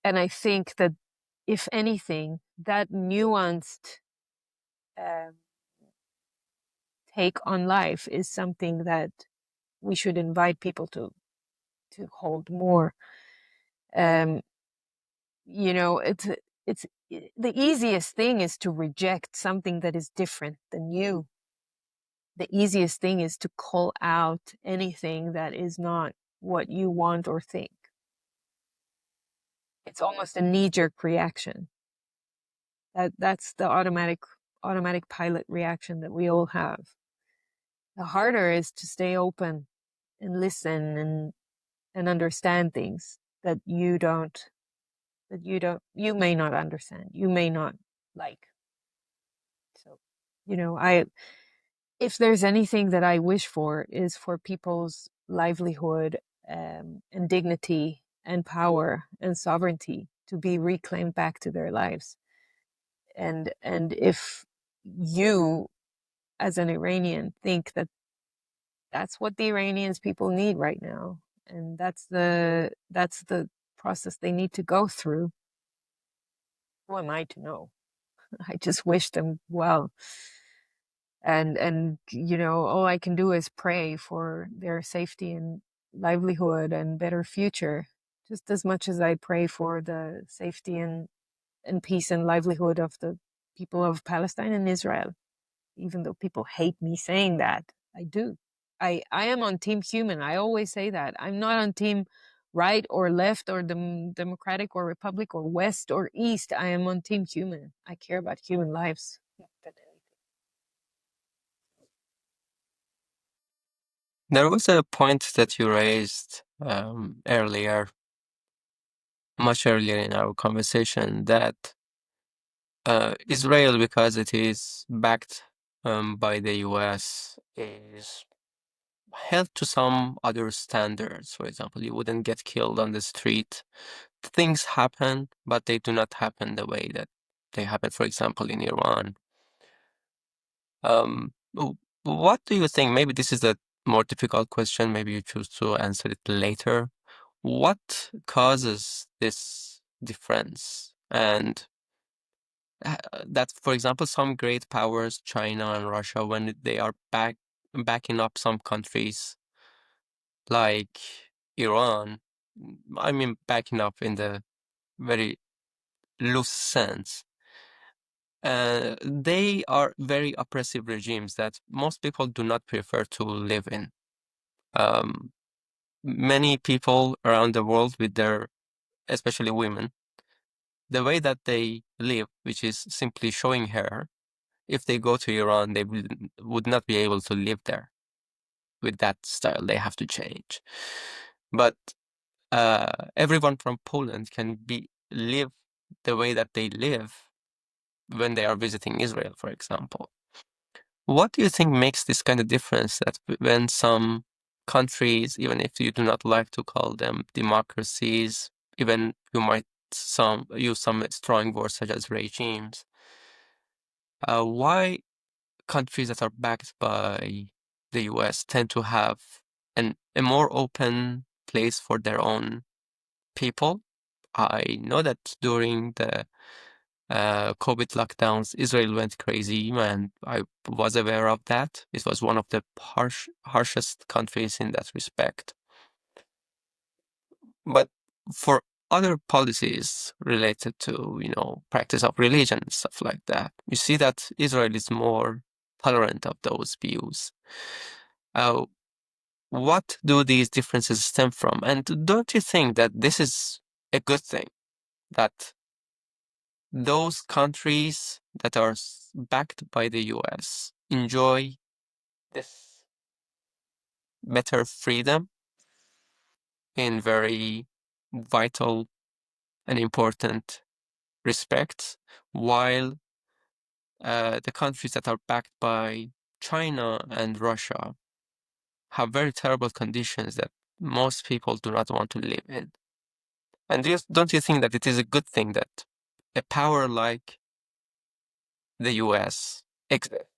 And I think that, if anything, that nuanced um, take on life is something that we should invite people to hold more. Um, it's the easiest thing is to reject something that is different than you. The easiest thing is to call out anything that is not what you want or think. It's almost a knee-jerk reaction. That's the automatic pilot reaction that we all have. The harder is to stay open and listen and understand things that you may not understand, you may not like. So, I if there's anything that I wish for, is for people's livelihood and dignity and power and sovereignty to be reclaimed back to their lives. And if you, as an Iranian, think that that's what the Iranians people need right now, and that's the process they need to go through, who am I to know? I just wish them well. And all I can do is pray for their safety and livelihood and better future, just as much as I pray for the safety and peace and livelihood of the people of Palestine and Israel. Even though people hate me saying that, I do. I am on team human. I always say that. I'm not on team right or left or democratic or republic or west or east. I am on team human. I care about human lives. There was a point that you raised earlier, much earlier in our conversation, that Israel, because it is backed by the US, is held to some other standards. For example, you wouldn't get killed on the street. Things happen, but they do not happen the way that they happen, for example, in Iran. What do you think? Maybe this is a more difficult question. Maybe you choose to answer it later. What causes this difference? And that, for example, some great powers, China and Russia, when they are backing up some countries like Iran, I mean backing up in the very loose sense, they are very oppressive regimes that most people do not prefer to live in. Um, Many people around the world with their, especially women, the way that they live, which is simply showing hair, if they go to Iran, they would not be able to live there with that style. They have to change. But everyone from Poland can live the way that they live when they are visiting Israel, for example. What do you think makes this kind of difference that when some countries, even if you do not like to call them democracies, even you might use some strong words such as regimes, why countries that are backed by the US tend to have a more open place for their own people? I know that during the COVID lockdowns, Israel went crazy, and I was aware of that. It was one of the harshest countries in that respect. But for other policies related to, practice of religion and stuff like that, you see that Israel is more tolerant of those views. Uh, what do these differences stem from? And don't you think that this is a good thing? That those countries that are backed by the US enjoy this better freedom in very vital and important respects, while the countries that are backed by China and Russia have very terrible conditions that most people do not want to live in. And don't you think that it is a good thing that a power like the US exists?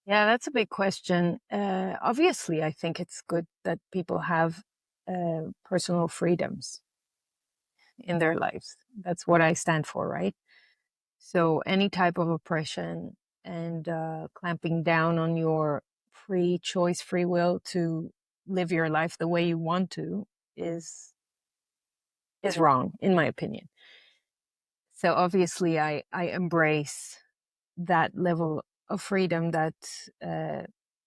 Yeah, that's a big question. Obviously, I think it's good that people have personal freedoms in their lives. That's what I stand for, right? So any type of oppression and clamping down on your free choice, free will to live your life the way you want to is wrong, in my opinion. So obviously, I embrace that level of freedom that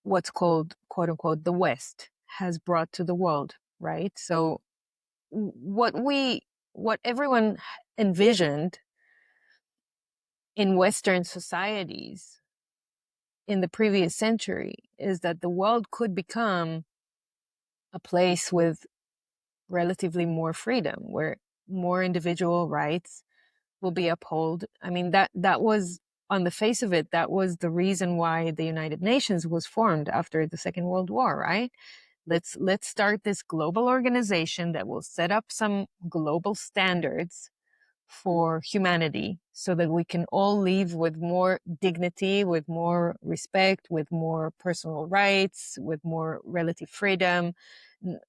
what's called quote unquote the West has brought to the world, right? So what everyone envisioned in Western societies in the previous century is that the world could become a place with relatively more freedom, where more individual rights will be upheld. I mean, that was, on the face of it, that was the reason why the United Nations was formed after the Second World War, right? Let's start this global organization that will set up some global standards for humanity so that we can all live with more dignity, with more respect, with more personal rights, with more relative freedom,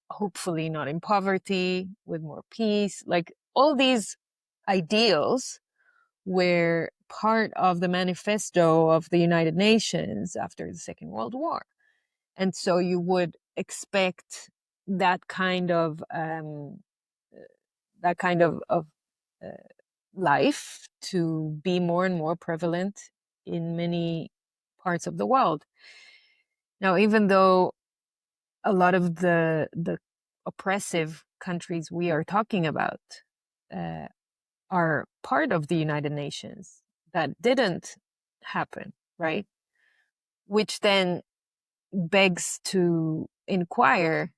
hopefully not in poverty, with more peace. Like all these ideals were part of the manifesto of the United Nations after the Second World War. And so you would expect that kind of uh, life to be more and more prevalent in many parts of the world. Now, even though a lot of the oppressive countries we are talking about uh, are part of the United Nations, that didn't happen, right? Which then begs to inquire,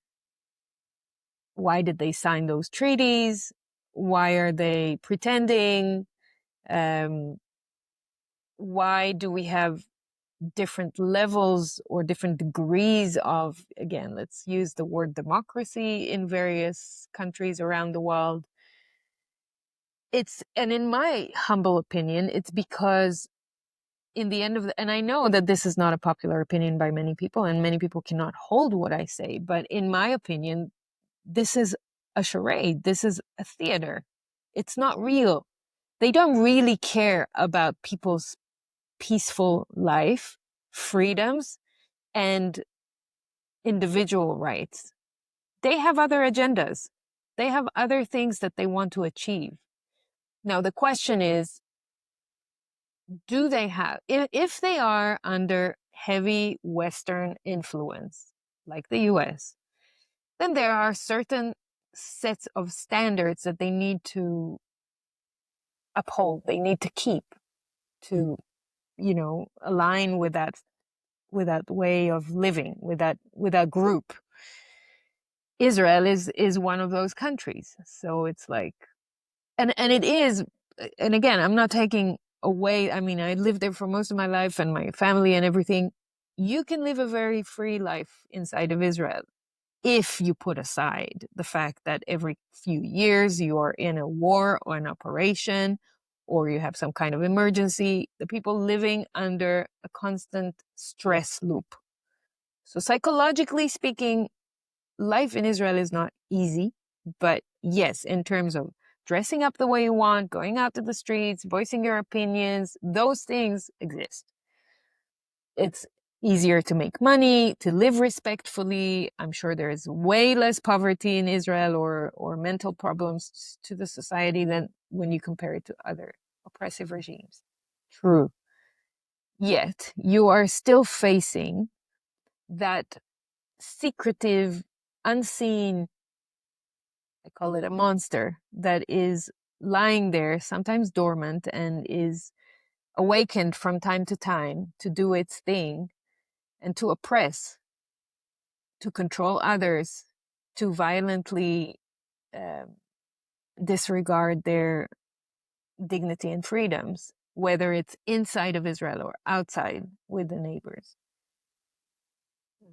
why did they sign those treaties? Why are they pretending? Um, why do we have different levels or different degrees of, again, let's use the word democracy in various countries around the world? And in my humble opinion, it's because in the end of and I know that this is not a popular opinion by many people, and many people cannot hold what I say, but in my opinion, this is a charade. This is a theater. It's not real. They don't really care about people's peaceful life, freedoms, and individual rights. They have other agendas. They have other things that they want to achieve. Now, the question is, do they have, if they are under heavy Western influence, like the US, then there are certain sets of standards that they need to uphold, they need to keep to, align with that way of living, with that group. Israel is one of those countries. So it's like, and it is, and again, I'm not taking away, I mean, I lived there for most of my life and my family and everything. You can live a very free life inside of Israel if you put aside the fact that every few years you are in a war or an operation or you have some kind of emergency, the people living under a constant stress loop. So psychologically speaking, life in Israel is not easy, but yes, in terms of dressing up the way you want, going out to the streets, voicing your opinions, those things exist. It's easier to make money, to live respectfully. I'm sure there is way less poverty in Israel or mental problems to the society than when you compare it to other oppressive regimes. True. Yet you are still facing that secretive, unseen, I call it a monster, that is lying there, sometimes dormant, and is awakened from time to time to do its thing and to oppress, to control others, to violently uh, disregard their dignity and freedoms, whether it's inside of Israel or outside with the neighbors,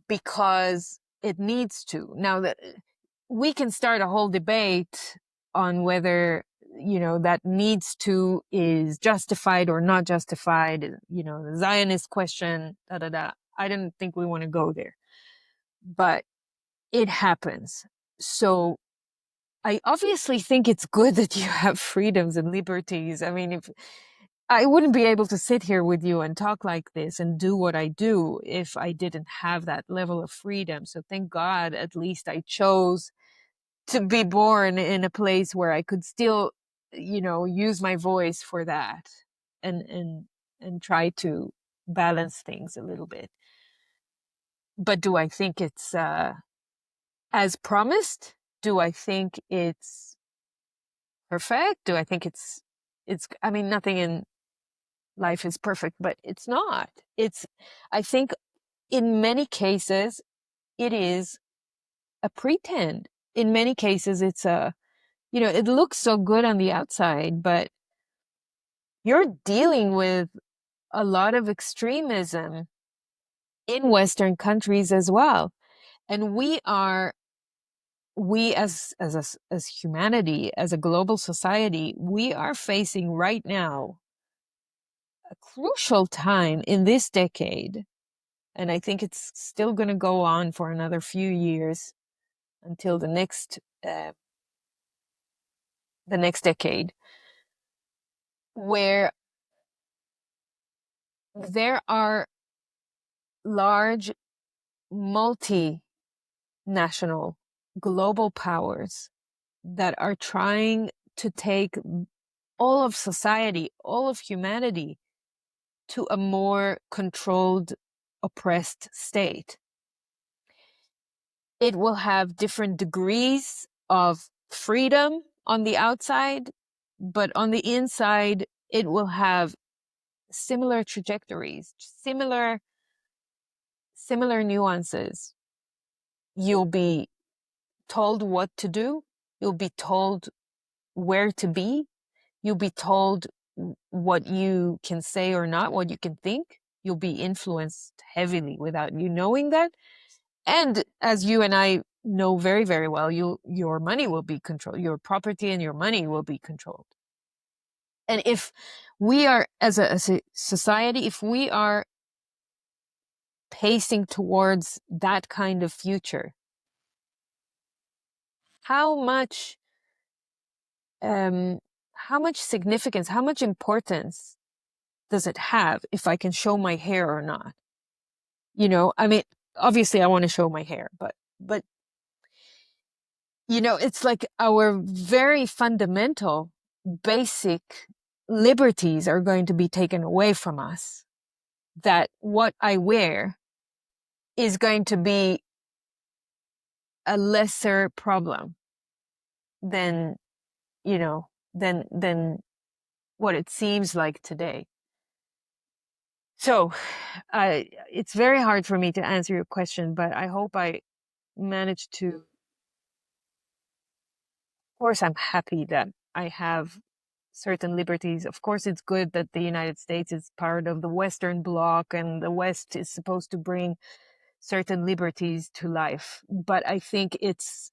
because it needs to. Now, that we can start a whole debate on whether that needs to is justified or not justified, the Zionist question, da da da. I didn't think we want to go there, but it happens. So I obviously think it's good that you have freedoms and liberties. I mean, if I wouldn't be able to sit here with you and talk like this and do what I do if I didn't have that level of freedom. So thank God, at least I chose to be born in a place where I could still, use my voice for that and try to balance things a little bit. But do I think it's as promised? Do I think it's perfect? Do I think I mean, nothing in life is perfect, but it's not. I think in many cases, it is a pretend. In many cases, it's it looks so good on the outside, but you're dealing with a lot of extremism in Western countries as well. And we as humanity, as a global society, we are facing right now a crucial time in this decade. And I think it's still going to go on for another few years until the next decade, where there are large multinational global powers that are trying to take all of society, all of humanity, to a more controlled, oppressed state. It will have different degrees of freedom on the outside, but on the inside, it will have similar trajectories, similar nuances. You'll be told what to do. You'll be told where to be. You'll be told what you can say or not, what you can think. You'll be influenced heavily without you knowing that. And as you and I know very, very well, your money will be controlled. Your property and your money will be controlled. And if we are, as a society, if we are pacing towards that kind of future, how much um, how much significance, how much importance does it have if I can show my hair or not? I mean, obviously I want to show my hair, but it's like our very fundamental basic liberties are going to be taken away from us, that what I wear is going to be a lesser problem than, than what it seems like today. So it's very hard for me to answer your question, but I hope I managed to. Of course, I'm happy that I have certain liberties. Of course, it's good that the United States is part of the Western Bloc and the West is supposed to bring certain liberties to life. But I think it's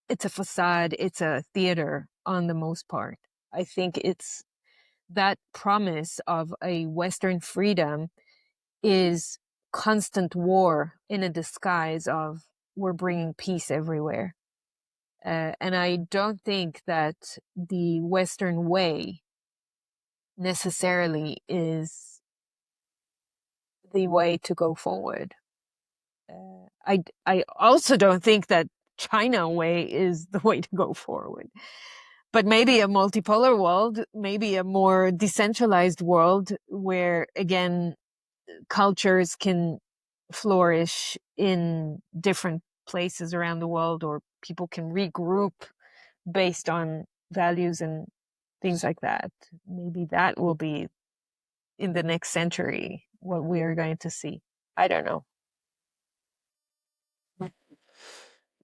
a facade, it's a theater on the most part. I think it's that promise of a Western freedom is constant war in a disguise of we're bringing peace everywhere. And I don't think that the Western way necessarily is the way to go forward. I also don't think that China way is the way to go forward. But maybe a multipolar world, maybe a more decentralized world where, again, cultures can flourish in different places around the world, or people can regroup based on values and things like that. Maybe that will be in the next century what we are going to see. I don't know.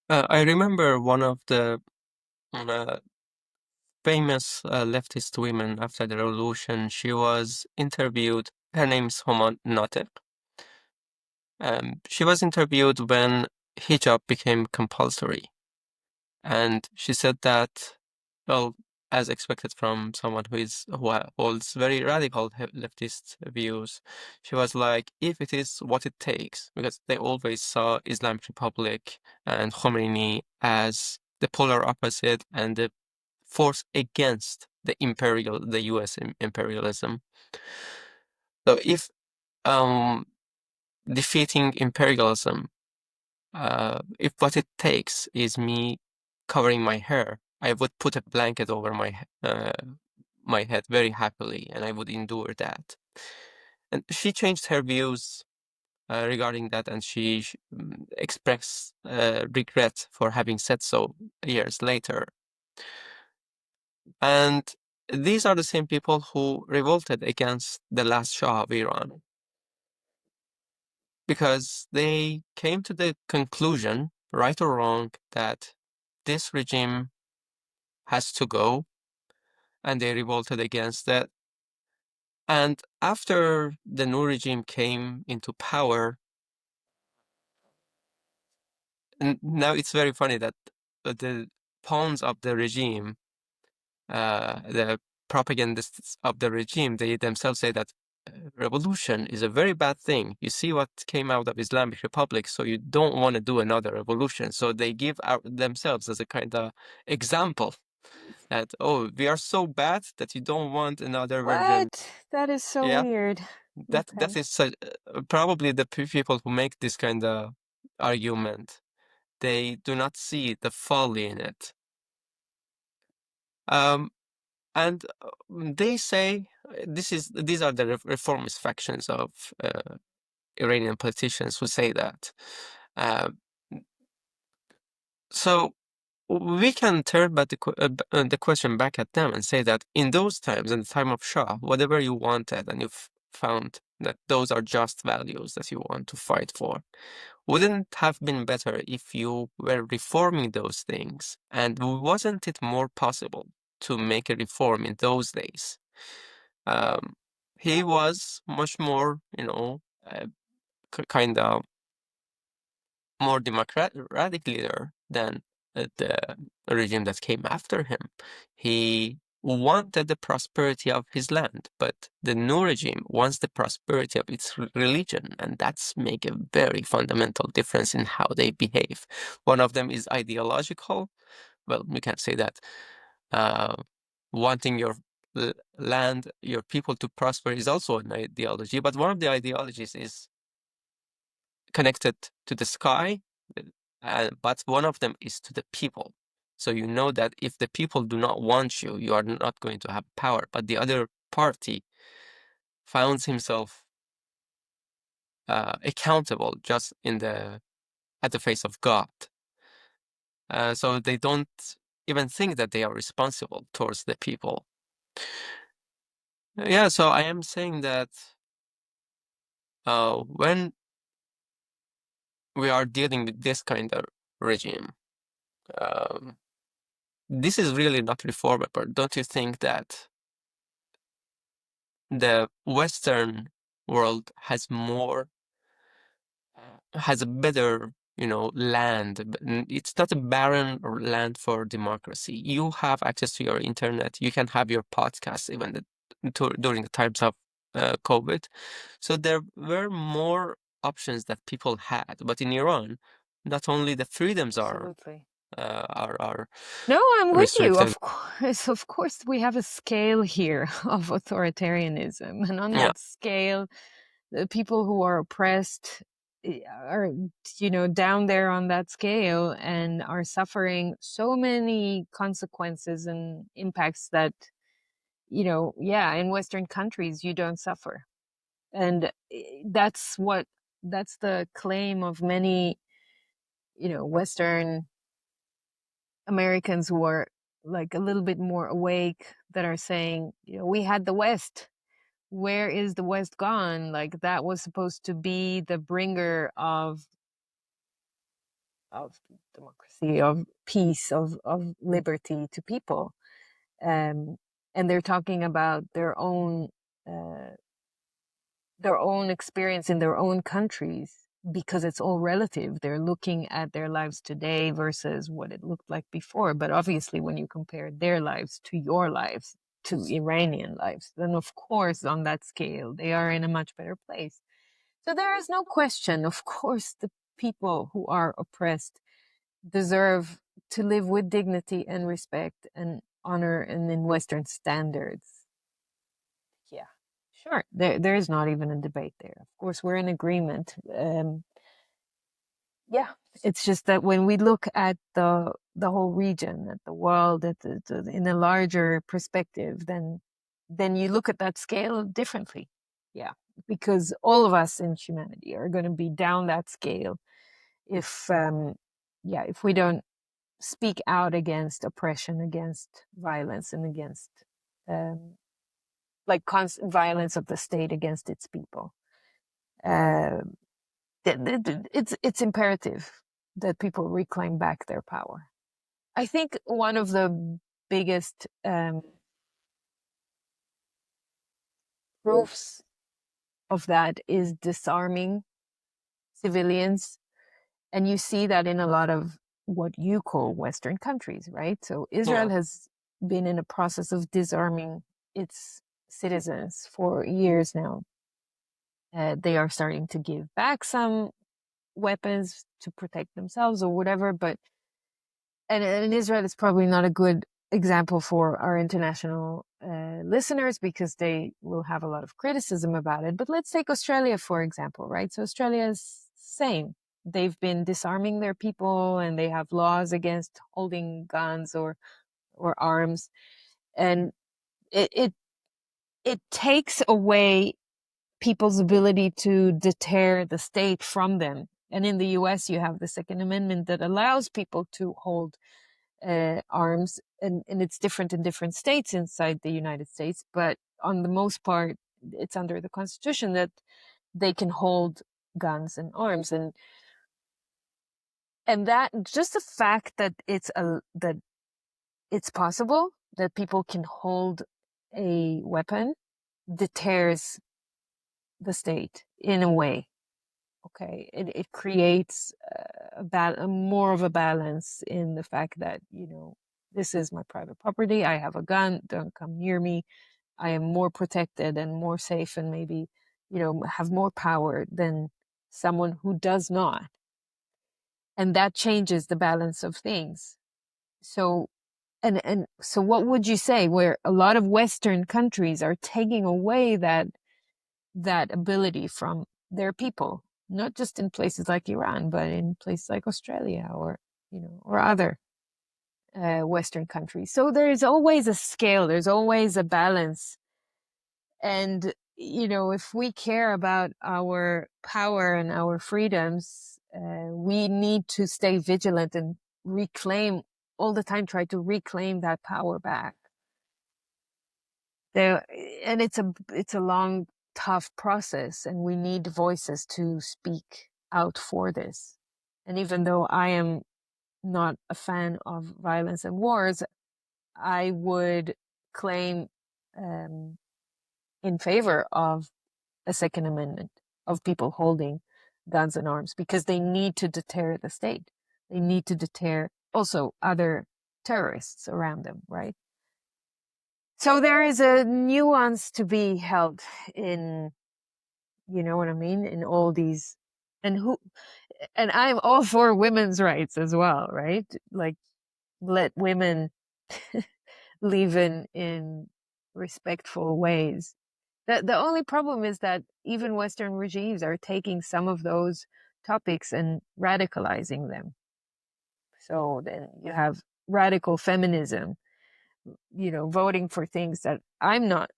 I remember one of the uh, famous leftist women after the revolution. She was interviewed. Her name's Homa Natek. She was interviewed when hijab became compulsory, and she said that, well, as expected from someone who holds very radical leftist views, she was like, if it is what it takes, because they always saw Islamic Republic and Khomeini as the polar opposite and the force against the U.S. Imperialism. So if um, defeating imperialism, if what it takes is me covering my hair, I would put a blanket over my head very happily, and I would endure that. And she changed her views regarding that, and she expressed regret for having said so years later. And these are the same people who revolted against the last Shah of Iran because they came to the conclusion, right or wrong, that this regime has to go, and they revolted against it. And after the new regime came into power, and now it's very funny that the pawns of the regime, the propagandists of the regime, they themselves say that revolution is a very bad thing. You see what came out of Islamic Republic, so you don't want to do another revolution. So they give out themselves as a kind of example that, oh, we are so bad that you don't want another version. What? That is so Yeah, weird. that Okay. is probably the people who make this kind of argument. They do not see the folly in it. Um, and they say these are the reformist factions of Iranian politicians who say that. Uh, so we can turn back the question back at them and say that in those times, in the time of Shah, whatever you wanted and you've found that those are just values that you want to fight for, wouldn't it have been better if you were reforming those things? And wasn't it more possible to make a reform in those days? Um, he was much more, kind of more democratic leader than the regime that came after him. He wanted the prosperity of his land, but the new regime wants the prosperity of its religion, and that's make a very fundamental difference in how they behave. One of them is ideological. Well, we can say that uh, wanting your land, your people to prosper is also an ideology, but one of the ideologies is connected to the sky, but one of them is to the people. So you know that if the people do not want you, you are not going to have power. But the other party finds himself accountable just at the face of God. So they don't even think that they are responsible towards the people. Yeah, so I am saying that when we are dealing with this kind of regime, um, this is really not reformable. Don't you think that the Western world has a better, land? It's not a barren land for democracy. You have access to your internet. You can have your podcast even during the times of COVID. So there were more options that people had. But in Iran, not only the freedoms Absolutely. are No, I'm with you. restricted. Of course, we have a scale here of authoritarianism, and on Yeah, that scale, the people who are oppressed are, down there on that scale and are suffering so many consequences and impacts that, yeah, in Western countries you don't suffer, and that's the claim of many, Western Americans who are like a little bit more awake, that are saying, we had the West. Where is the West gone? Like, that was supposed to be the bringer of democracy, of peace, of liberty to people. Um, and they're talking about uh, their own experience in their own countries, because it's all relative. They're looking at their lives today versus what it looked like before. But obviously, when you compare their lives to your lives, to Iranian lives, then of course, on that scale, they are in a much better place. So there is no question. Of course, the people who are oppressed deserve to live with dignity and respect and honor and in Western standards. Yeah, sure. There is not even a debate there. Of course, we're in agreement. Yeah, it's just that when we look at the whole region, at the world, in a larger perspective, then you look at that scale differently. Yeah, because all of us in humanity are going to be down that scale if if we don't speak out against oppression, against violence, and against um, like constant violence of the state against its people. Uh, it's imperative that people reclaim back their power. I think one of the biggest proofs of that is disarming civilians, and you see that in a lot of what you call Western countries, right? So yeah. Israel has been in a process of disarming its citizens for years now. They are starting to give back some weapons to protect themselves or whatever, but and Israel is probably not a good example for our international listeners, because they will have a lot of criticism about it. But let's take Australia, for example, right? So Australia is same. They've been disarming their people, and they have laws against holding guns or arms, and it it takes away people's ability to deter the state from them. And in the US, you have the Second Amendment that allows people to hold arms, and it's different in different states inside the United States. But on the most part, it's under the Constitution that they can hold guns and arms, and that just the fact that it's possible that people can hold a weapon deters the state in a way. Okay, it creates a more of a balance in the fact that, this is my private property. I have a gun. Don't come near me. I am more protected and more safe, and maybe, have more power than someone who does not. And that changes the balance of things. So, and so what would you say, where a lot of Western countries are taking away that ability from their people, not just in places like Iran, but in places like Australia or, or other. Western countries. So there's always a scale, there's always a balance. And, if we care about our power and our freedoms, we need to stay vigilant and reclaim all the time, try to reclaim that power back. There, and it's a long, tough process, and we need voices to speak out for this. And even though I am not a fan of violence and wars, I would claim in favor of a Second Amendment, of people holding guns and arms, because they need to deter the state. They need to deter also other terrorists around them, right? So there is a nuance to be held in, you know what I mean, in all these, and I'm all for women's rights as well, right? Like, let women live in respectful ways. The only problem is that even Western regimes are taking some of those topics and radicalizing them. So then you have radical feminism, voting for things that I'm not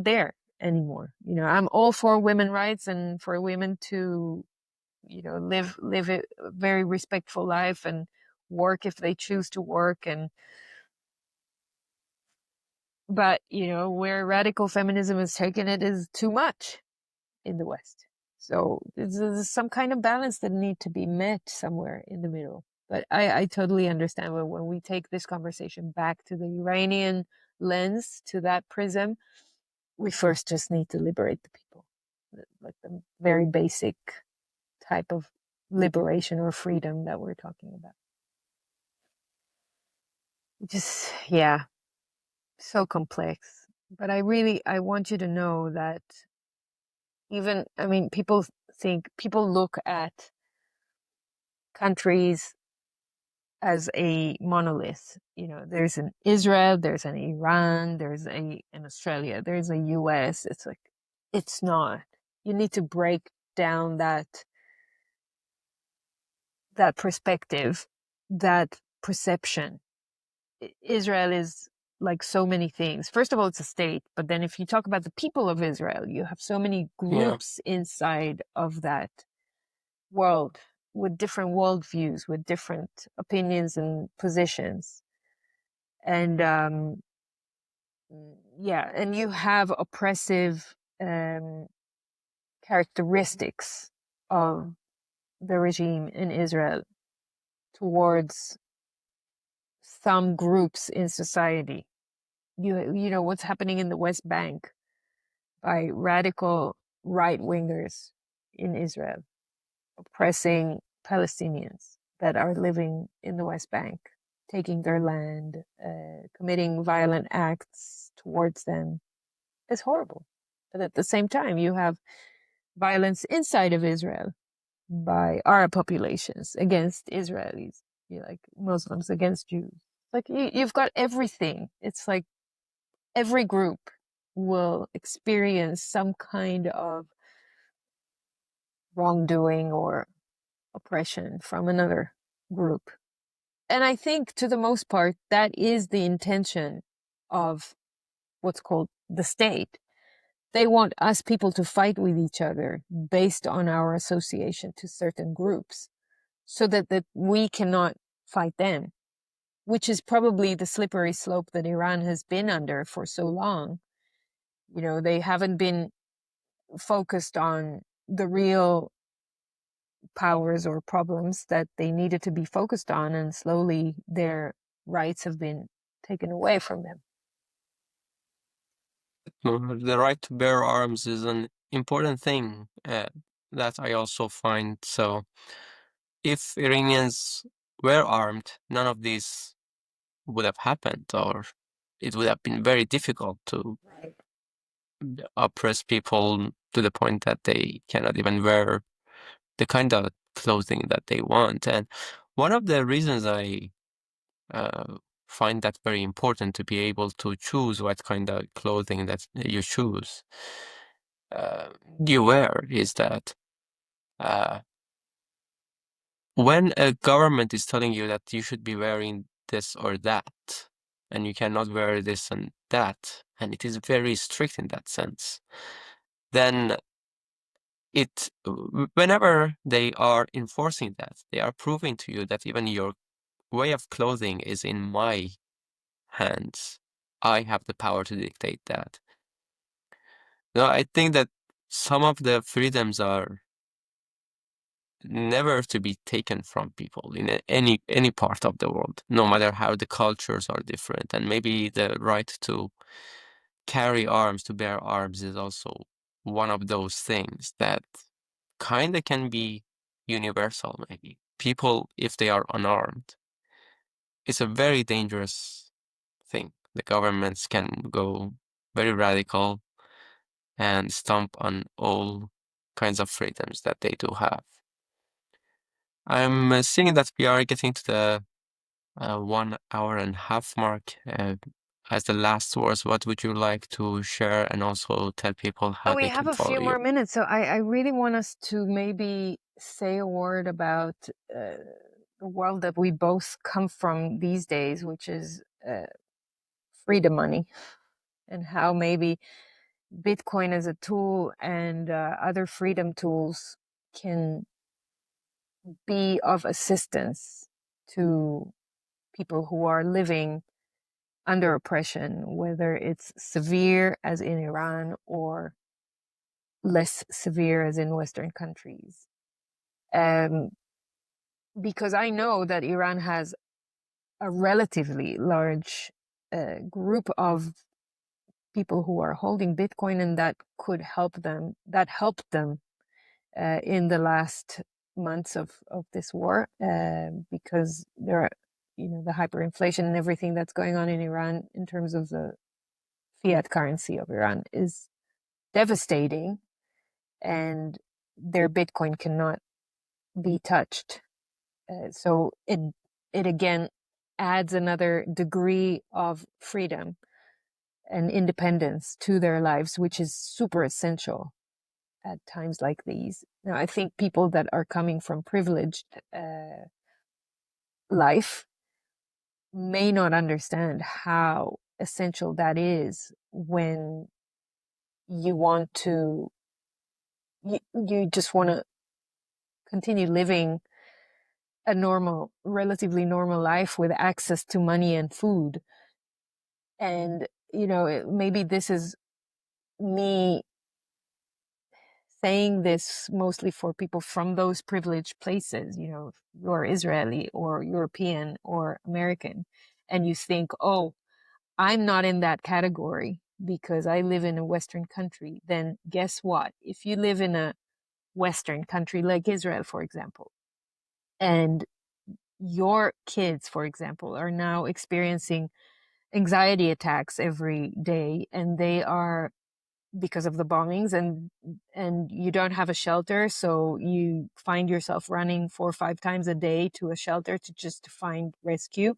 there anymore. I'm all for women rights and for women to, live a very respectful life and work if they choose to work. But where radical feminism is taken, it is too much in the West. So there's some kind of balance that need to be met somewhere in the middle. But I totally understand when we take this conversation back to the Iranian lens, to that prism, we first just need to liberate the people, like the very basic type of liberation or freedom that we're talking about. Just, yeah, so complex. But I want you to know that people look at countries as a monolith. There's an Israel, there's an Iran, there's an Australia, there's a US. It's like, it's not. You need to break down that perspective, that perception. Israel is like so many things. First of all, it's a state, but then if you talk about the people of Israel, you have so many Yeah. groups inside of that world with different worldviews, with different opinions and positions. And yeah, and you have oppressive characteristics of the regime in Israel towards some groups in society. You know what's happening in the West Bank by radical right wingers in Israel oppressing Palestinians that are living in the West Bank, taking their land, committing violent acts towards them. It's horrible. But at the same time, you have violence inside of Israel by Arab populations against Israelis, like Muslims against Jews. Like you've got everything. It's like every group will experience some kind of wrongdoing or oppression from another group. And I think to the most part, that is the intention of what's called the state. They want us people to fight with each other based on our association to certain groups so that we cannot fight them, which is probably the slippery slope that Iran has been under for so long. They haven't been focused on the real powers or problems that they needed to be focused on, and slowly their rights have been taken away from them. The right to bear arms is an important thing that I also find. So, if Iranians were armed, none of this would have happened, or it would have been very difficult to Right. oppress people to the point that they cannot even wear the kind of clothing that they want. And one of the reasons I uh, find that very important to be able to choose what kind of clothing that you choose, uh, you wear is that uh, when a government is telling you that you should be wearing this or that, and you cannot wear this and that, and it is very strict in that sense, then whenever they are enforcing that, they are proving to you that even your way of clothing is in my hands. I have the power to dictate that. No, I think that some of the freedoms are never to be taken from people in any part of the world, no matter how the cultures are different. And maybe the right to carry arms, to bear arms, is also one of those things that kind of can be universal, maybe. People, if they are unarmed, it's a very dangerous thing. The governments can go very radical and stomp on all kinds of freedoms that they do have. I'm seeing that we are getting to the 1 hour and a half mark. As the last words, what would you like to share and also tell people Oh, how we they have can a follow few you? more minutes, so I really want us to maybe say a word about the world that we both come from these days, which is freedom money, and how maybe Bitcoin as a tool and other freedom tools can be of assistance to people who are living under oppression, whether it's severe as in Iran or less severe as in Western countries. Um, because I know that Iran has a relatively large group of people who are holding Bitcoin, and that could help them, that helped them in the last months of this war, because there are, the hyperinflation and everything that's going on in Iran in terms of the fiat currency of Iran is devastating, and their Bitcoin cannot be touched. So it again adds another degree of freedom and independence to their lives, which is super essential at times like these. Now, I think people that are coming from privileged life may not understand how essential that is when you want to, you just want to continue living a normal, relatively normal life with access to money and food. And, maybe this is me saying this mostly for people from those privileged places. If you're Israeli or European or American, and you think, oh, I'm not in that category because I live in a Western country, then guess what? If you live in a Western country like Israel, for example, and your kids, for example, are now experiencing anxiety attacks every day, and they are because of the bombings, and you don't have a shelter, so you find yourself running 4 or 5 times a day to a shelter to just find rescue,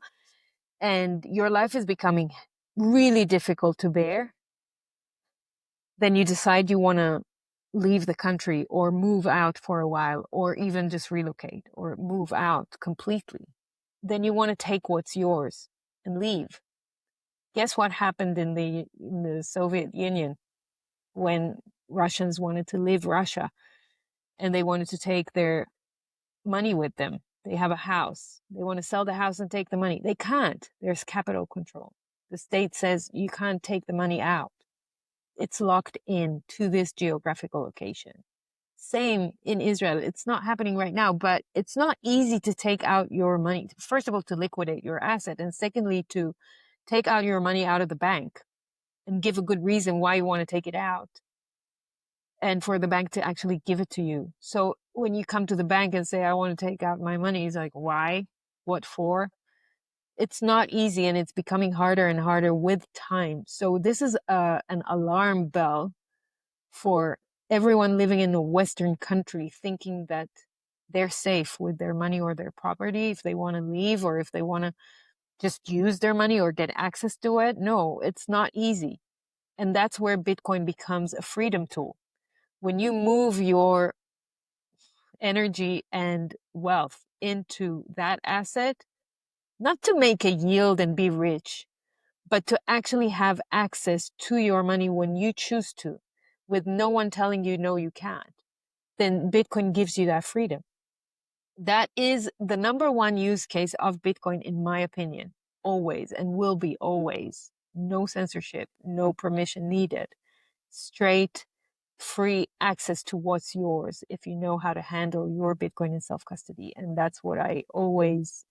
and your life is becoming really difficult to bear. Then you decide you want to leave the country or move out for a while, or even just relocate or move out completely. Then you want to take what's yours and leave. Guess what happened in the Soviet Union when Russians wanted to leave Russia and they wanted to take their money with them? They have a house. They want to sell the house and take the money. They can't. There's capital control. The state says you can't take the money out. It's locked in to this geographical location. Same in Israel. It's not happening right now, but it's not easy to take out your money. First of all, to liquidate your asset, and secondly, to take out your money out of the bank and give a good reason why you want to take it out, and for the bank to actually give it to you. So when you come to the bank and say, I want to take out my money, it's like, why? What for? It's not easy, and it's becoming harder and harder with time. So this is an alarm bell for everyone living in a Western country, thinking that they're safe with their money or their property if they want to leave, or if they want to just use their money or get access to it. No, it's not easy. And that's where Bitcoin becomes a freedom tool. When you move your energy and wealth into that asset, not to make a yield and be rich, but to actually have access to your money when you choose to, with no one telling you no, you can't, then Bitcoin gives you that freedom. That is the number one use case of Bitcoin, in my opinion, always, and will be always. No censorship, no permission needed. Straight, free access to what's yours if you know how to handle your Bitcoin in self custody. And that's what I always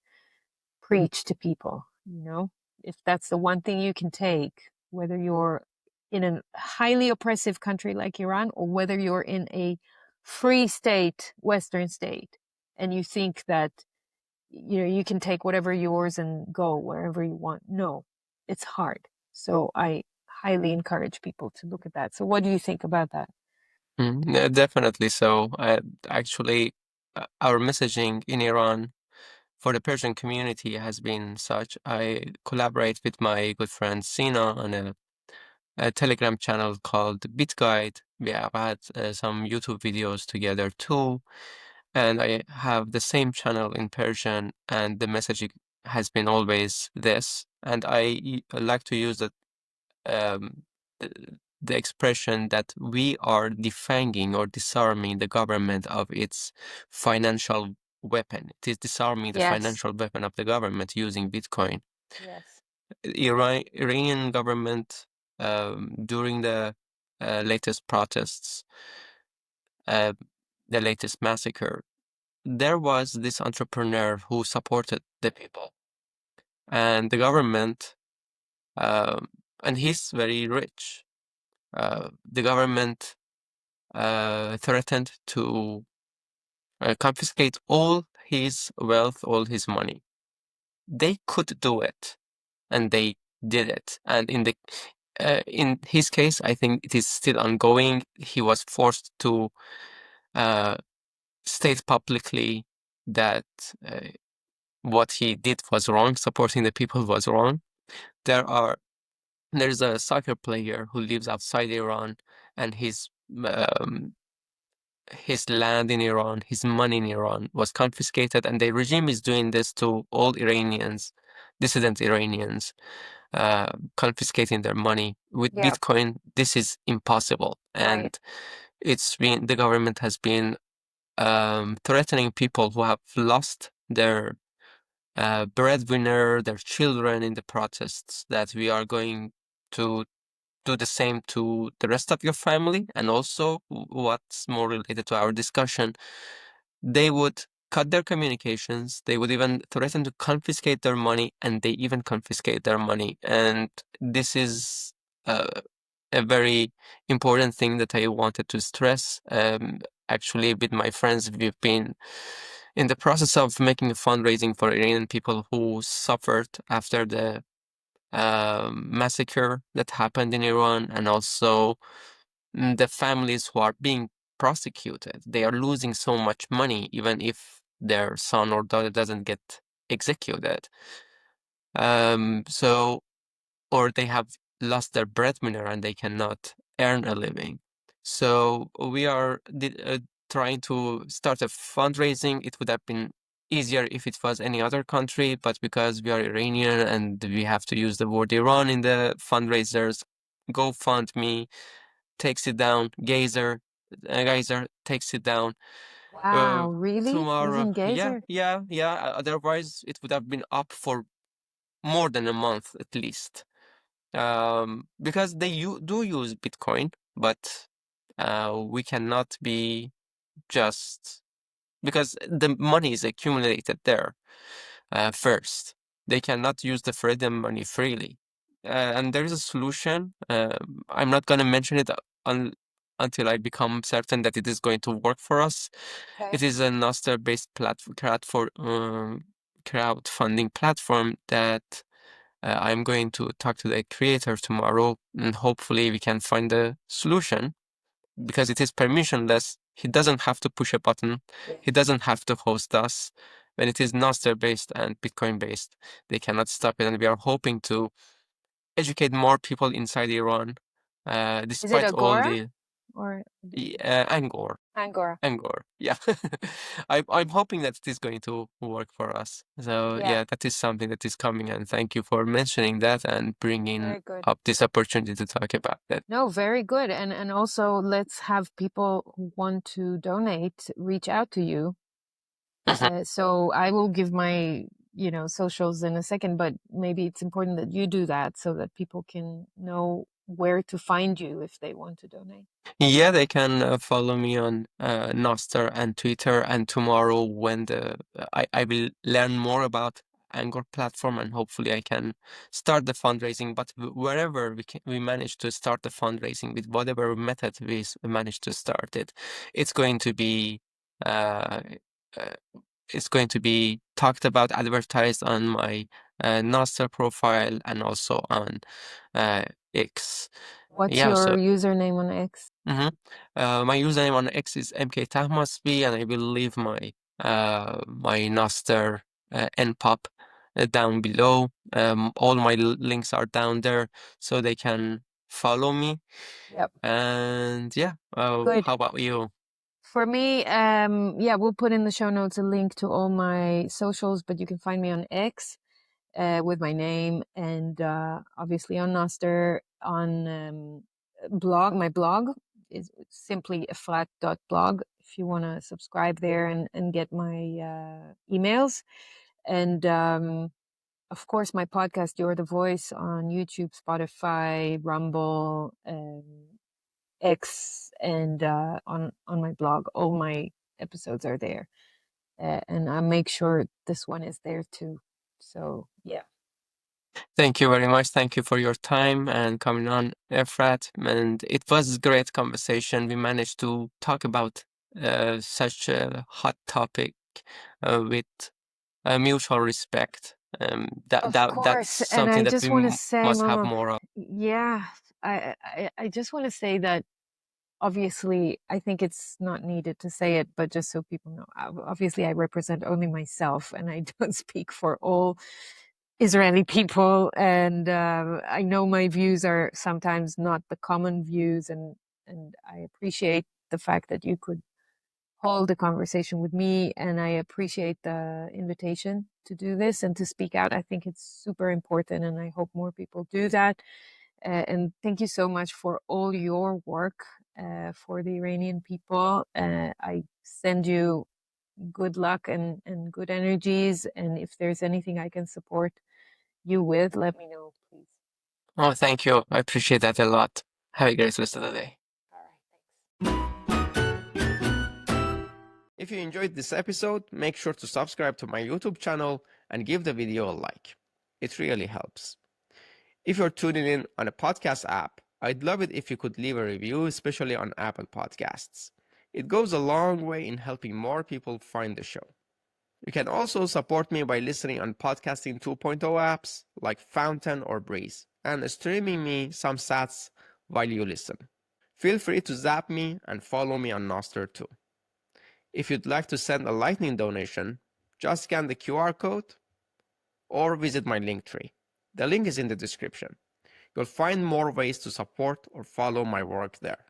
preach to people, if that's the one thing you can take, whether you're in a highly oppressive country like Iran, or whether you're in a free state, Western state, and you think that you can take whatever yours and go wherever you want. No, it's hard. So I highly encourage people to look at that. So what do you think about that? Yeah, definitely. So, actually, our messaging in Iran for the Persian community has been such. I collaborate with my good friend Sina on a Telegram channel called BitGuide. We have had some YouTube videos together too, and I have the same channel in Persian, and the messaging has been always this. And I like to use um, the, the expression that we are defanging or disarming the government of its financial weapon. It is disarming the Yes. financial weapon of the government using Bitcoin. Yes. Iranian government during the latest protests, uh, the latest massacre, there was this entrepreneur who supported the people, and the government, um, and he's very rich. The government threatened to confiscate all his wealth, all his money. They could do it, and they did it. And in his case, I think it is still ongoing. He was forced to uh, state publicly that what he did was wrong, supporting the people was wrong. There are there's a soccer player who lives outside Iran, and his land in Iran, his money in Iran was confiscated, and the regime is doing this to all Iranians, dissident Iranians, confiscating their money. With Yeah. Bitcoin, this is impossible, Right. and the government has been threatening people who have lost their breadwinner, their children in the protests, that we are going to do the same to the rest of your family. And also, what's more related to our discussion, they would cut their communications. They would even threaten to confiscate their money, and they even confiscate their money. And this is uh, a very important thing that I wanted to stress. Actually, with my friends, we've been in the process of making a fundraising for Iranian people who suffered after the massacre that happened in Iran, and also the families who are being prosecuted. They are losing so much money, even if their son or daughter doesn't get executed. So, or they have lost their breadwinner and they cannot earn a living. So we are trying to start a fundraising. It would have been easier if it was any other country, but because we are Iranian and we have to use the word Iran in the fundraisers, GoFundMe takes it down, Geyser takes it down. Uh, Wow, really? Tomorrow, Even yeah, Gazer? yeah, yeah. Otherwise, it would have been up for more than a month at least. Because they do use Bitcoin, but we cannot be just because the money is accumulated there first. They cannot use the freedom money freely. And there is a solution. I'm not going to mention it un until I become certain that it is going to work for us. Okay. It is a Nostr-based crowdfunding platform that I'm going to talk to the creator tomorrow, and hopefully we can find a solution because it is permissionless. He doesn't have to push a button. He doesn't have to host us. When it is Nostr based and Bitcoin based, they cannot stop it. And we are hoping to educate more people inside Iran, Is it despite all Agora? the. or Angor. Angora? Angor. Yeah. I'm hoping that it is going to work for us. So Yeah, yeah, that is something that is coming, and thank you for mentioning that and bringing very good. up this opportunity to talk about that. No, very good. And also let's have people who want to donate reach out to you. So I will give my, socials in a second, but maybe it's important that you do that so that people can know where to find you if they want to donate. Yeah, they can follow me on Nostr and Twitter. And tomorrow, when I will learn more about Angor platform, and hopefully I can start the fundraising. But wherever we manage to start the fundraising with whatever method manage to start it, it's going to be uh, uh, it's going to be talked about, advertised on my Nostr profile and also on uh, X. What's Yeah, your so. username on X? Mhm. My username on X is mktahmasbi, and I will leave my Nostr npop down below. All my links are down there, so they can follow me. Yep. And yeah, Good. how about you? For me, yeah, we'll put in the show notes a link to all my socials, but you can find me on X with my name, and obviously on Noster, on my blog is simply efrat.blog if you want to subscribe there and get my emails. And of course, my podcast, You're the Voice, on YouTube, Spotify, Rumble, X, and on my blog. All my episodes are there, and I make sure this one is there too. So yeah. Thank you very much. Thank you for your time and coming on, Efrat. And it was a great conversation. We managed to talk about such a hot topic with mutual respect. Of That's course, and something I that we just want to say, must have Momo, more of. yeah, I just want to say that obviously I think it's not needed to say it, but just so people know, obviously I represent only myself, and I don't speak for all Israeli people, and I know my views are sometimes not the common views, and I appreciate the fact that you could hold a conversation with me, and I appreciate the invitation to do this and to speak out. I think it's super important, and I hope more people do that. And thank you so much for all your work for the Iranian people. I send you good luck and good energies. And if there's anything I can support you with, let me know, please. Oh, thank you. I appreciate that a lot. Have a great rest of the day. All right, thanks. If you enjoyed this episode, make sure to subscribe to my YouTube channel and give the video a like. It really helps. If you're tuning in on a podcast app, I'd love it if you could leave a review, especially on Apple Podcasts. It goes a long way in helping more people find the show. You can also support me by listening on Podcasting 2.0 apps like Fountain or Breeze, and streaming me some sats while you listen. Feel free to zap me and follow me on Nostr too. If you'd like to send a Lightning donation, just scan the QR code or visit my link tree. The link is in the description. You'll find more ways to support or follow my work there.